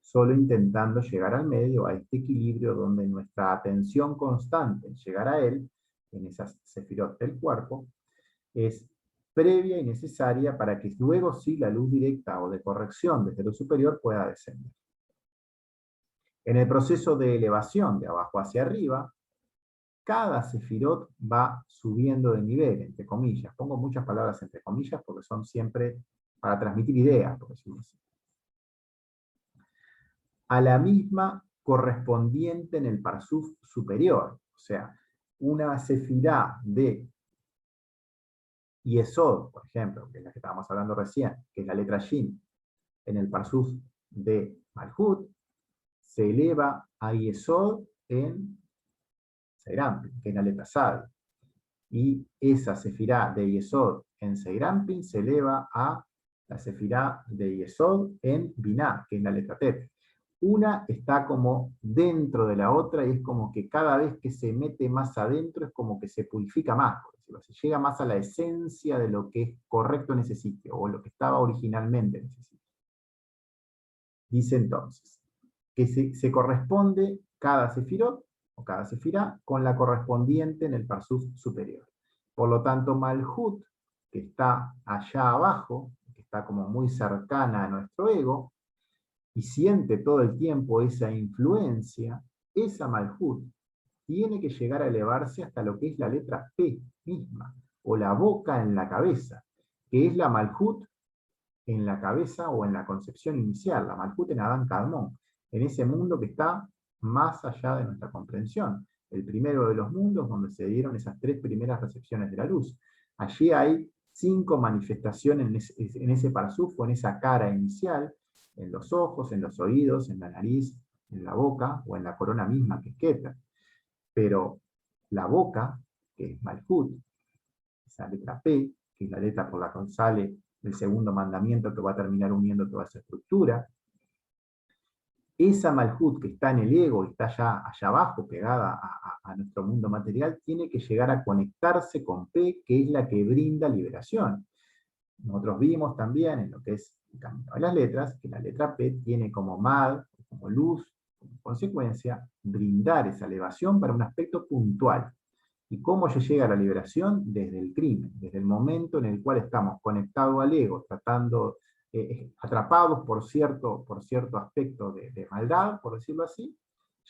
Solo intentando llegar al medio, a este equilibrio donde nuestra atención constante en llegar a él, en esas sefirot del cuerpo, es previa y necesaria para que luego sí la luz directa o de corrección desde lo superior pueda descender. En el proceso de elevación de abajo hacia arriba, cada sefirot va subiendo de nivel, entre comillas. Pongo muchas palabras entre comillas porque son siempre para transmitir ideas, por decirlo así. A la misma correspondiente en el parsuf superior. O sea, una sefirá de Yesod, por ejemplo, que es la que estábamos hablando recién, que es la letra Shin, en el parsuf de Malhut, se eleva a Yesod en Seirampin, que es la letra Sad. Y esa sefirá de Yesod en Seirampin se eleva a la sefirá de Yesod en Binah, que es la letra Tet. Una está como dentro de la otra y es como que cada vez que se mete más adentro es como que se purifica más, por decirlo así. Llega más a la esencia de lo que es correcto en ese sitio, o lo que estaba originalmente en ese sitio. Dice entonces, que se corresponde cada sefirot, o cada sefirá, con la correspondiente en el parsuf superior. Por lo tanto, Malhut, que está allá abajo, que está como muy cercana a nuestro ego, y siente todo el tiempo esa influencia, esa Malhut tiene que llegar a elevarse hasta lo que es la letra P misma, o la boca en la cabeza, que es la Malhut en la cabeza o en la concepción inicial, la Malhut en Adán Kadmón, en ese mundo que está más allá de nuestra comprensión, el primero de los mundos donde se dieron esas 3 primeras recepciones de la luz. Allí hay 5 manifestaciones en ese parsuf, en esa cara inicial, en los ojos, en los oídos, en la nariz, en la boca, o en la corona misma, que es Keter. Pero la boca, que es Malhut, esa letra P, que es la letra por la cual sale el segundo mandamiento que va a terminar uniendo toda esa estructura, esa Malhut que está en el ego y está allá abajo, pegada a nuestro mundo material, tiene que llegar a conectarse con P, que es la que brinda liberación. Nosotros vimos también en lo que es el camino de las letras, que la letra P tiene como mad, como luz, como consecuencia, brindar esa elevación para un aspecto puntual. ¿Y cómo se llega a la liberación? Desde el crimen, desde el momento en el cual estamos conectados al ego, tratando, atrapados por cierto aspecto de maldad, por decirlo así,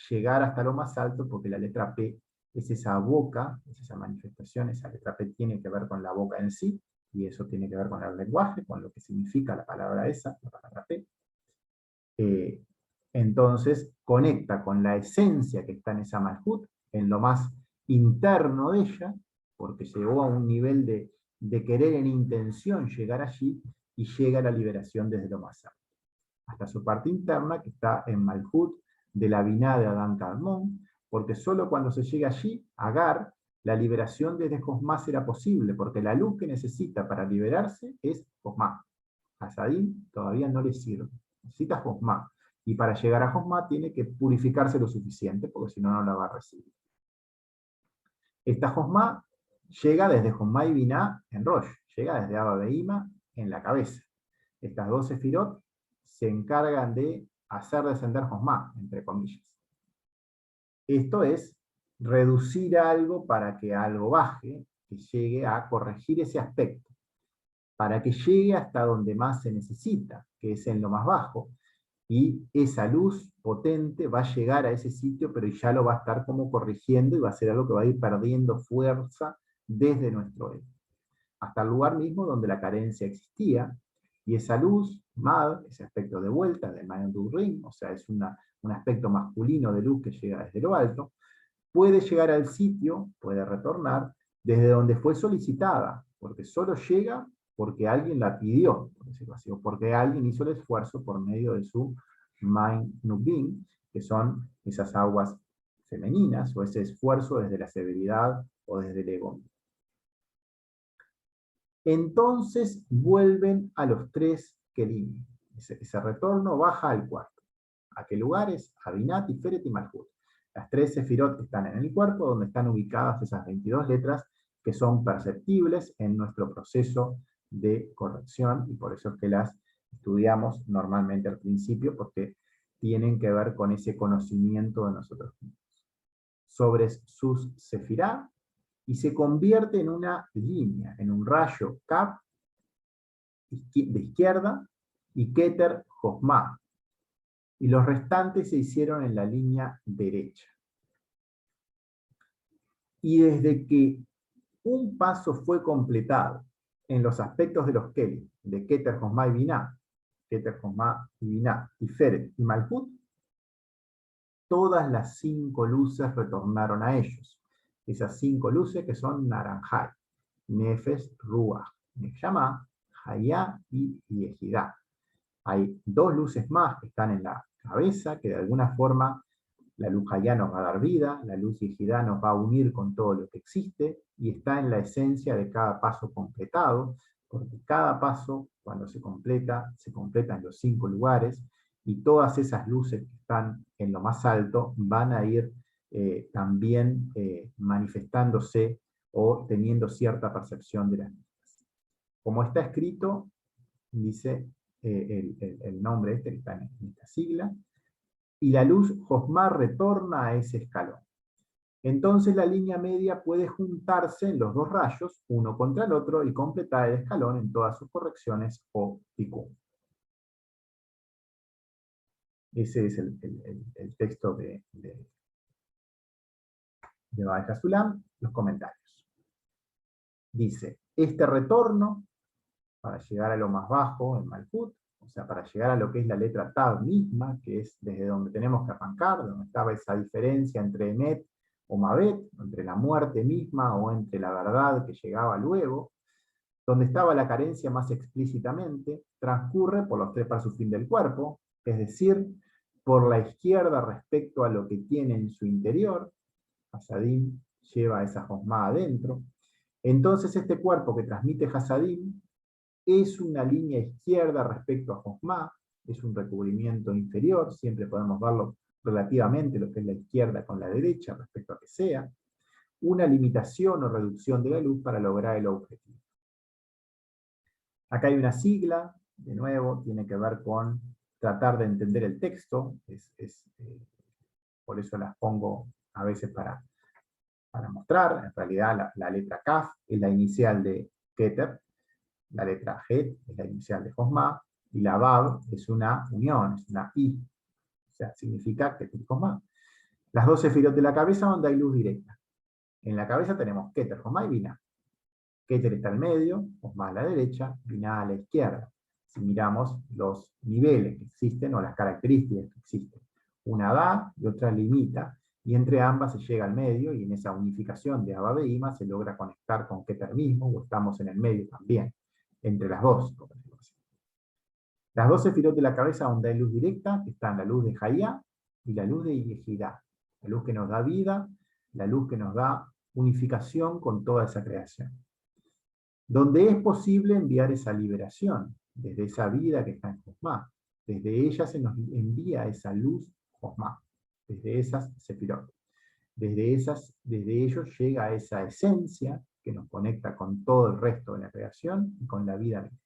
llegar hasta lo más alto, porque la letra P es esa boca, es esa manifestación, esa letra P tiene que ver con la boca en sí, y eso tiene que ver con el lenguaje, con lo que significa la palabra esa, la palabra P. Entonces conecta con la esencia que está en esa Malhut, en lo más interno de ella, porque llegó a un nivel de querer en intención llegar allí, y llega a la liberación desde lo más alto. hasta su parte interna, que está en Malhut de la Biná de Adán Kadmon, porque solo cuando se llega allí, Agar, la liberación desde Josma será posible, porque la luz que necesita para liberarse es Josma. A Sadin todavía no le sirve, necesita Josma. Y para llegar a Josma tiene que purificarse lo suficiente, porque si no, no la va a recibir. Esta Josma llega desde Josma y Biná en Rosh, llega desde Abba Behima en la cabeza. Estas dos sefirot se encargan de hacer descender Josma, entre comillas. Esto es reducir algo para que algo baje, que llegue a corregir ese aspecto, para que llegue hasta donde más se necesita, que es en lo más bajo, y esa luz potente va a llegar a ese sitio, pero ya lo va a estar como corrigiendo y va a ser algo que va a ir perdiendo fuerza desde nuestro ego, hasta el lugar mismo donde la carencia existía, y esa luz, Mad, ese aspecto de vuelta, de Mayandur Ring, o sea, es un aspecto masculino de luz que llega desde lo alto, puede llegar al sitio, puede retornar, desde donde fue solicitada, porque solo llega porque alguien la pidió, por decirlo así, o porque alguien hizo el esfuerzo por medio de su Main Nubin, que son esas aguas femeninas, o ese esfuerzo desde la severidad o desde el ego. Entonces vuelven a los tres Kelim. Ese retorno baja al cuarto. ¿A qué lugares? A Binah, Tiferet y Malhut. Las tres sefirot que están en el cuerpo, donde están ubicadas esas 22 letras que son perceptibles en nuestro proceso de corrección, y por eso es que las estudiamos normalmente al principio, porque tienen que ver con ese conocimiento de nosotros mismos. Sobre sus sefirá, y se convierte en una línea, en un rayo Kaf de izquierda y Keter Josma, y los restantes se hicieron en la línea derecha. Y desde que un paso fue completado en los aspectos de los Kelim, de Keter, Josma y Biná, Keter, Josma y Biná, Tiferet y Malhut, todas las 5 luces retornaron a ellos. Esas 5 luces que son Naranjai, Nefesh, Ruach, Neshama, Hayá y Yehidá. Hay 2 luces más que están en la cabeza, que de alguna forma la luz Hayá nos va a dar vida, la luz Yehidá nos va a unir con todo lo que existe, y está en la esencia de cada paso completado, porque cada paso, cuando se completa en los 5 lugares, y todas esas luces que están en lo más alto van a ir también manifestándose o teniendo cierta percepción de las mismas. Como está escrito, dice el nombre este que está en esta sigla, y la luz Josma retorna a ese escalón. Entonces la línea media puede juntarse en los 2 rayos, uno contra el otro, y completar el escalón en todas sus correcciones o tikkun. Ese es el texto de Baal HaSulam, los comentarios. Dice, este retorno, para llegar a lo más bajo, en Malhut, o sea, para llegar a lo que es la letra Tav misma, que es desde donde tenemos que arrancar, donde estaba esa diferencia entre Emet o Mabet, entre la muerte misma o entre la verdad que llegaba luego, donde estaba la carencia más explícitamente, transcurre por los 3 pasos fin del cuerpo, es decir, por la izquierda respecto a lo que tiene en su interior. Hasadim lleva esa Josma adentro. Entonces este cuerpo que transmite Hasadim es una línea izquierda respecto a Josma, es un recubrimiento inferior, siempre podemos verlo relativamente, lo que es la izquierda con la derecha respecto a que sea, una limitación o reducción de la luz para lograr el objetivo. Acá hay una sigla, de nuevo, tiene que ver con tratar de entender el texto, por eso las pongo a veces para mostrar. En realidad la letra Kaf es la inicial de Keter, la letra Het es la inicial de Josma, y la Vav es una unión, es una I, o sea, significa Keter y Josma. Las 2 sefirot de la cabeza donde hay luz directa. En la cabeza tenemos Keter, Josma y Biná. Keter está al medio, Josma a la derecha, Biná a la izquierda. Si miramos los niveles que existen o las características que existen, una da y otra limita, y entre ambas se llega al medio, y en esa unificación de Abba Behima se logra conectar con Keter mismo, o estamos en el medio también, entre las 2. Las dos sefirot de la cabeza donde hay luz directa están la luz de Hayá y la luz de Yehidá. La luz que nos da vida, la luz que nos da unificación con toda esa creación. Donde es posible enviar esa liberación, desde esa vida que está en Josmá. Desde ella se nos envía esa luz Josmá, desde esas sefirot. Desde ellos llega esa esencia que nos conecta con todo el resto de la creación y con la vida misma.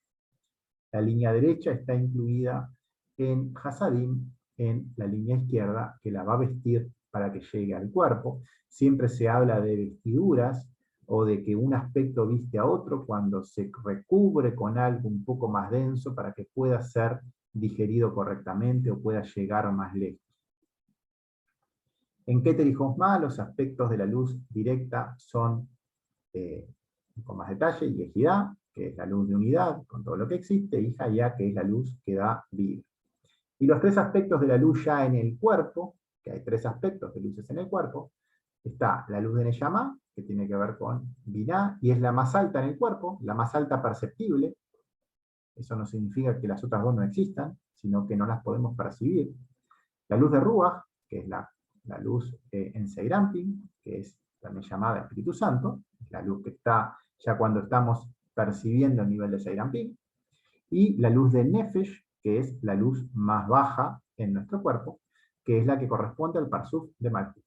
La línea derecha está incluida en Hasadim, en la línea izquierda, que la va a vestir para que llegue al cuerpo. Siempre se habla de vestiduras, o de que un aspecto viste a otro cuando se recubre con algo un poco más denso para que pueda ser digerido correctamente o pueda llegar más lejos. En Keter y Josmá los aspectos de la luz directa son, con más detalle, Yehidá, que es la luz de unidad con todo lo que existe, y Hayá, que es la luz que da vida. Y los tres aspectos de la luz ya en el cuerpo, que hay tres aspectos de luces en el cuerpo, está la luz de Neyamá, que tiene que ver con Biná, y es la más alta en el cuerpo, la más alta perceptible. Eso no significa que las otras dos no existan, sino que no las podemos percibir. La luz de Ruach, que es la luz en Seirampin, que es también llamada Espíritu Santo, la luz que está ya cuando estamos percibiendo el nivel de Seirampin, y la luz de Nefesh, que es la luz más baja en nuestro cuerpo, que es la que corresponde al Parsuf de Malkut.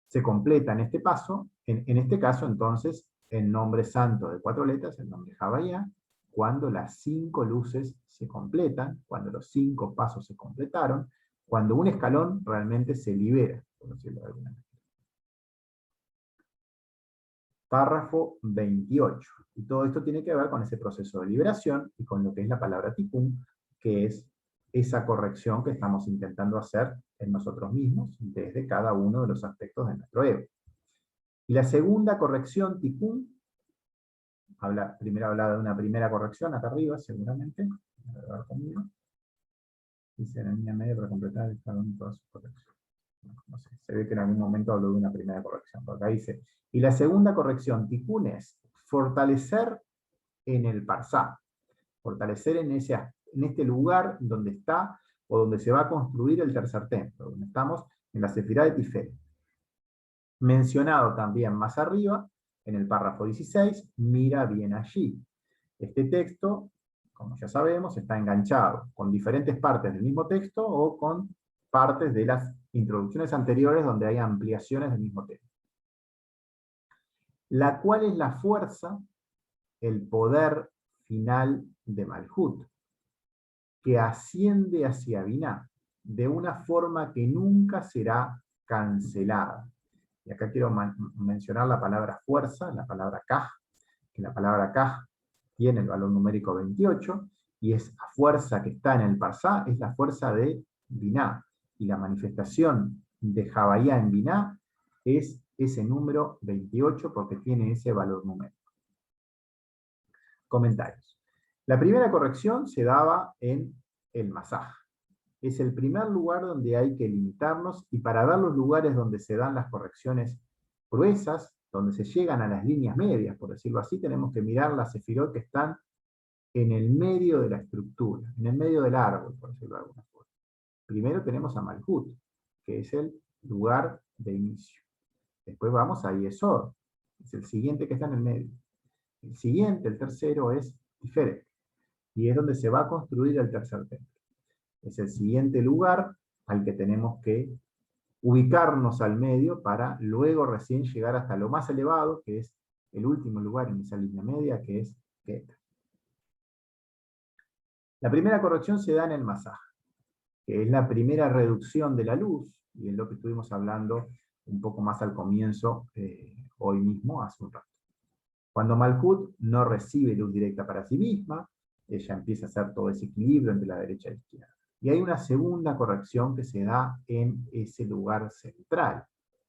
Se completa en este paso, en este caso entonces, el nombre santo de 4 letras, el nombre Havaya, cuando las 5 luces se completan, cuando los 5 pasos se completaron, cuando un escalón realmente se libera, por decirlo de alguna manera. Párrafo 28. Y todo esto tiene que ver con ese proceso de liberación y con lo que es la palabra tikkun, que es esa corrección que estamos intentando hacer en nosotros mismos desde cada uno de los aspectos de nuestro ego. Y la segunda corrección, tikkun, primero habla de una primera corrección, acá arriba seguramente, a ver conmigo. Dice la línea media para completar el escalón de todas sus correcciones. No sé, se ve que en algún momento hablo de una primera corrección, porque acá dice, y la segunda corrección, tikkun, es fortalecer en el parsá, fortalecer en este lugar donde está, o donde se va a construir el tercer templo, donde estamos en la Sefirá de Tiferet. Mencionado también más arriba, en el párrafo 16, mira bien allí. Este texto, como ya sabemos, está enganchado con diferentes partes del mismo texto o con partes de las introducciones anteriores donde hay ampliaciones del mismo tema. La cual es la fuerza, el poder final de Malhut, que asciende hacia Biná, de una forma que nunca será cancelada. Y acá quiero mencionar la palabra fuerza, la palabra kaj, que la palabra kaj tiene el valor numérico 28, y esa fuerza que está en el parsá es la fuerza de Biná. Y la manifestación de Havaya en Biná es ese número 28 porque tiene ese valor numérico. Comentarios. La primera corrección se daba en el masaj. Es el primer lugar donde hay que limitarnos, y para ver los lugares donde se dan las correcciones gruesas, donde se llegan a las líneas medias, por decirlo así, tenemos que mirar las sefirot que están en el medio de la estructura, en el medio del árbol, por decirlo de alguna forma. Primero tenemos a Malhut, que es el lugar de inicio. Después vamos a Yesod, es el siguiente que está en el medio. El siguiente, el tercero, es Tiferet, y es donde se va a construir el tercer templo. Es el siguiente lugar al que tenemos que ubicarnos al medio para luego recién llegar hasta lo más elevado, que es el último lugar en esa línea media, que es Keter. La primera corrección se da en el masaj, que es la primera reducción de la luz, y es lo que estuvimos hablando un poco más al comienzo, hoy mismo, hace un rato. Cuando Malhut no recibe luz directa para sí misma, ella empieza a hacer todo ese equilibrio entre la derecha y la izquierda. Y hay una segunda corrección que se da en ese lugar central,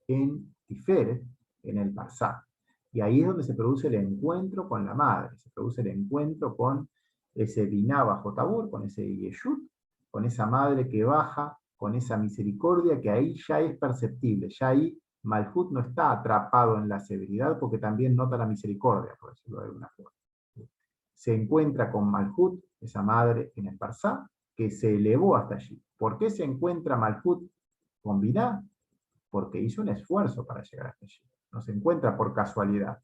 en Tiferet, en el parsá. Y ahí es donde se produce el encuentro con la madre, se produce el encuentro con ese Biná bajo Tabur, con ese Yeshut, con esa madre que baja, con esa misericordia que ahí ya es perceptible, ya ahí Malhut no está atrapado en la severidad porque también nota la misericordia, por decirlo de alguna forma. se encuentra con Malhut, esa madre en el Parsá, que se elevó hasta allí. ¿Por qué se encuentra Malhut con Binah? Porque hizo un esfuerzo para llegar hasta allí. No se encuentra por casualidad.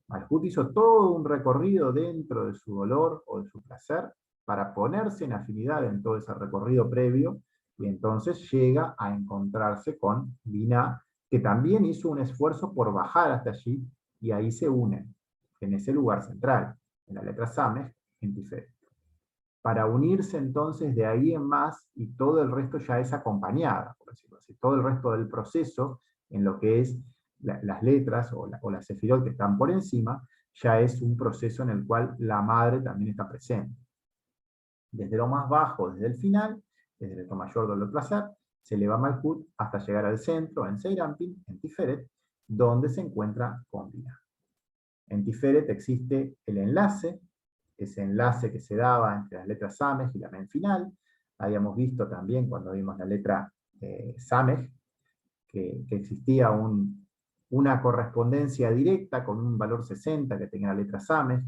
Malhut hizo todo un recorrido dentro de su dolor o de su placer para ponerse en afinidad en todo ese recorrido previo, y entonces llega a encontrarse con Binah, que también hizo un esfuerzo por bajar hasta allí, y ahí se unen, en ese lugar central, en la letra Samech, en Tiferet. Para unirse entonces de ahí en más, y todo el resto ya es acompañada, por decirlo así, todo el resto del proceso, en lo que es las letras o las sefirot que están por encima, ya es un proceso en el cual la madre también está presente. Desde lo más bajo, desde el final, desde el mayor dolor placer, se eleva Malhut hasta llegar al centro, en Seirampin, en Tiferet, donde se encuentra con Binah. En Tiferet existe el enlace, ese enlace que se daba entre las letras Samech y la Mem final. Habíamos visto también cuando vimos la letra Samech, que existía una correspondencia directa con un valor 60 que tenía la letra Samech,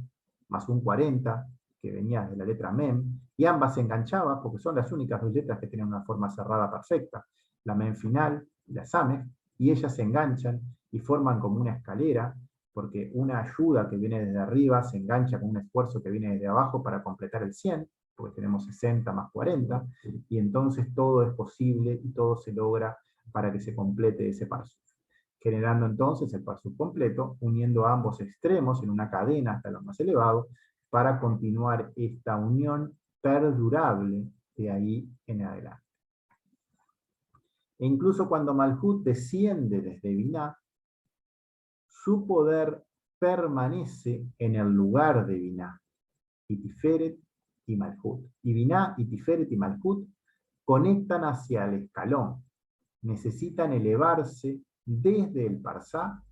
más un 40 que venía de la letra Mem, y ambas se enganchaban porque son las únicas dos letras que tienen una forma cerrada perfecta, la Mem final y la Samech, y ellas se enganchan y forman como una escalera, porque una ayuda que viene desde arriba se engancha con un esfuerzo que viene desde abajo para completar el 100, porque tenemos 60 más 40, y entonces todo es posible y todo se logra para que se complete ese parsuf, generando entonces el parsuf completo, uniendo a ambos extremos en una cadena hasta lo más elevado, para continuar esta unión perdurable de ahí en adelante. E incluso cuando Malhut desciende desde Binah, su poder permanece en el lugar de Binah, y Tiferet y Malhut. Y Binah y Tiferet y Malhut conectan hacia el escalón, necesitan elevarse desde el Parsá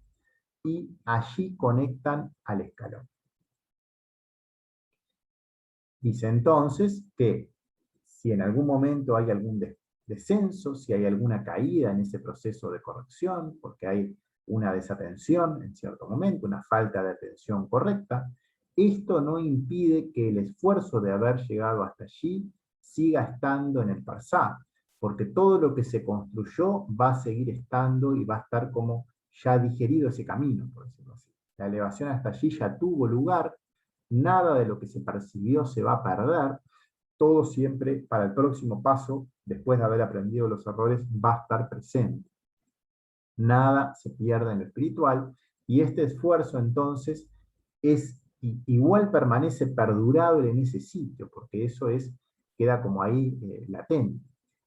y allí conectan al escalón. Dice entonces que si en algún momento hay algún descenso, si hay alguna caída en ese proceso de corrección, porque hay una desatención en cierto momento, una falta de atención correcta, esto no impide que el esfuerzo de haber llegado hasta allí siga estando en el Parsá, porque todo lo que se construyó va a seguir estando y va a estar como ya digerido ese camino, por decirlo así. La elevación hasta allí ya tuvo lugar, nada de lo que se percibió se va a perder, todo siempre para el próximo paso, después de haber aprendido los errores, va a estar presente. Nada se pierde en lo espiritual, y este esfuerzo entonces igual permanece perdurable en ese sitio, porque eso queda como ahí latente.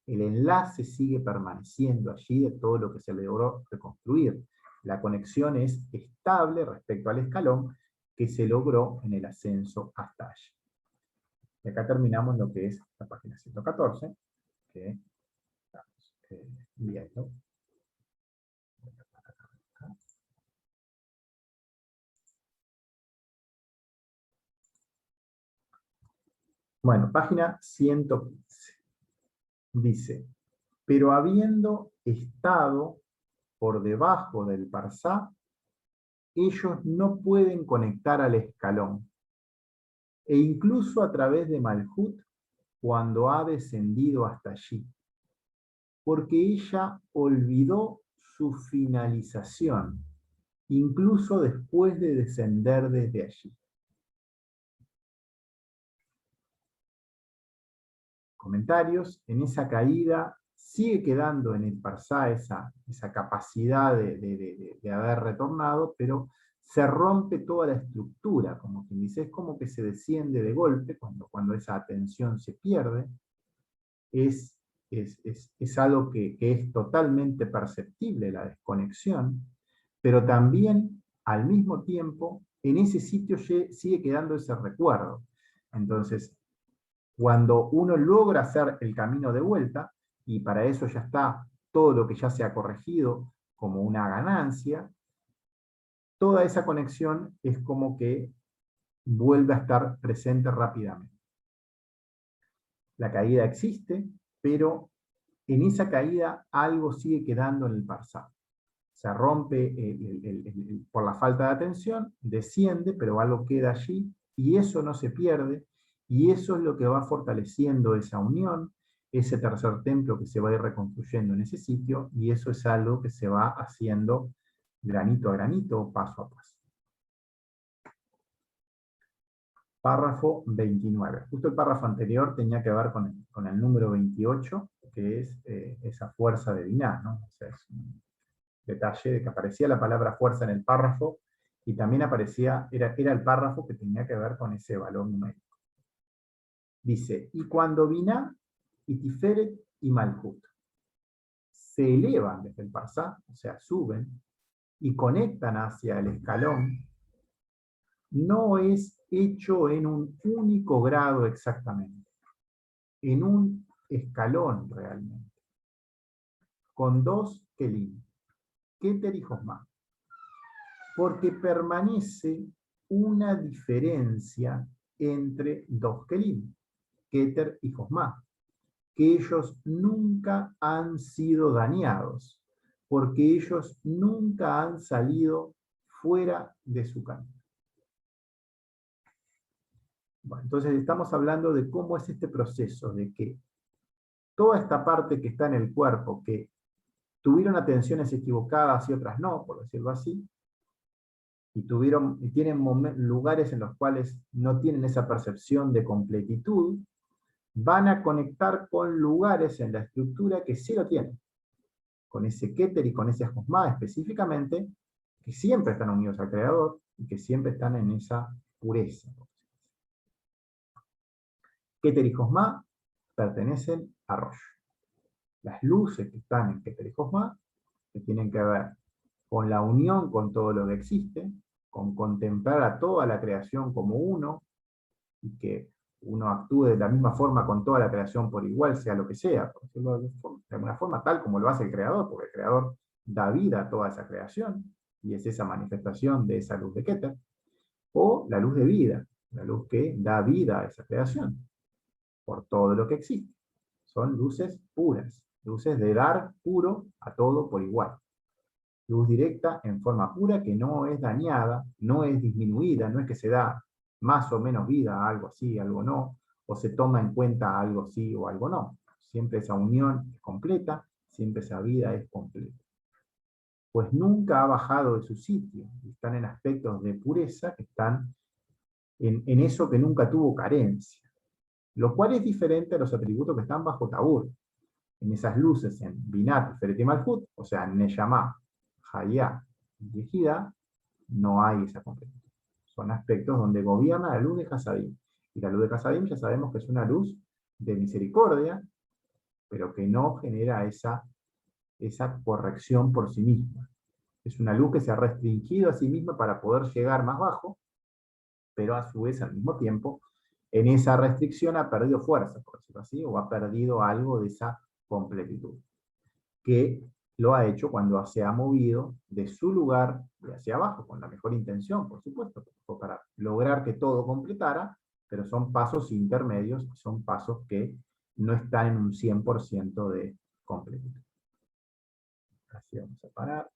El enlace sigue permaneciendo allí de todo lo que se logró reconstruir. La conexión es estable respecto al escalón que se logró en el ascenso hasta allí. Y acá terminamos lo que es la página 114, que estamos viendo. Bueno, página 115. Dice, pero habiendo estado por debajo del Parsá, ellos no pueden conectar al escalón, e incluso a través de Malhut, cuando ha descendido hasta allí, porque ella olvidó su finalización, incluso después de descender desde allí. Comentarios: en esa caída sigue quedando en el Parsá esa capacidad de haber retornado, pero se rompe toda la estructura, como quien dice, es como que se desciende de golpe, cuando esa atención se pierde, es algo que es totalmente perceptible, la desconexión, pero también, al mismo tiempo, en ese sitio sigue quedando ese recuerdo. Entonces, cuando uno logra hacer el camino de vuelta, y para eso ya está todo lo que ya se ha corregido como una ganancia, toda esa conexión es como que vuelve a estar presente rápidamente. La caída existe, pero en esa caída algo sigue quedando en el Parsá. Se rompe por la falta de atención, desciende, pero algo queda allí y eso no se pierde, y eso es lo que va fortaleciendo esa unión, ese tercer templo que se va a ir reconstruyendo en ese sitio, y eso es algo que se va haciendo granito a granito, paso a paso. Párrafo 29. Justo el párrafo anterior tenía que ver con el número 28, que es esa fuerza de Binah, ¿no? O sea, es un detalle de que aparecía la palabra fuerza en el párrafo, y también aparecía, era el párrafo que tenía que ver con ese valor numérico. Dice, y cuando Binah y Tiferet y Malkut se elevan desde el Parsá, o sea, suben, y conectan hacia el escalón, no es hecho en un único grado exactamente, en un escalón realmente, con dos kelim, Keter y Josma, porque permanece una diferencia entre dos kelim, Keter y Josma, que ellos nunca han sido dañados, porque ellos nunca han salido fuera de su camino. Bueno, entonces estamos hablando de cómo es este proceso, de que toda esta parte que está en el cuerpo, que tuvieron atenciones equivocadas y otras no, por decirlo así, y tienen lugares en los cuales no tienen esa percepción de completitud, van a conectar con lugares en la estructura que sí lo tienen, con ese Keter y con ese Josma específicamente, que siempre están unidos al Creador y que siempre están en esa pureza. Keter y Josma pertenecen a Rosh. Las luces que están en Keter y Josma, que tienen que ver con la unión con todo lo que existe, con contemplar a toda la creación como uno, y que uno actúe de la misma forma con toda la creación por igual, sea lo que sea, por decirlo de alguna forma, tal como lo hace el Creador, porque el Creador da vida a toda esa creación, y es esa manifestación de esa luz de Keter, o la luz de vida, la luz que da vida a esa creación, por todo lo que existe. Son luces puras, luces de dar puro a todo por igual. Luz directa en forma pura que no es dañada, no es disminuida, no es que se da más o menos vida a algo sí, algo no, o se toma en cuenta algo sí o algo no. Siempre esa unión es completa, siempre esa vida es completa. Pues nunca ha bajado de su sitio, están en aspectos de pureza que están en eso que nunca tuvo carencia, lo cual es diferente a los atributos que están bajo Tabur, en esas luces en Binah, Tiferet y Malkut, o sea, en Neyamá, Hayá y Yehida, no hay esa completitud. Son aspectos donde gobierna la luz de Hasadim. Y la luz de Hasadim ya sabemos que es una luz de misericordia, pero que no genera esa corrección por sí misma. Es una luz que se ha restringido a sí misma para poder llegar más bajo, pero a su vez, al mismo tiempo, en esa restricción ha perdido fuerza, por decirlo así, o ha perdido algo de esa completitud, que lo ha hecho cuando se ha movido de su lugar de hacia abajo, con la mejor intención, por supuesto, para lograr que todo completara, pero son pasos intermedios, son pasos que no están en un 100% de completitud. Así vamos a parar.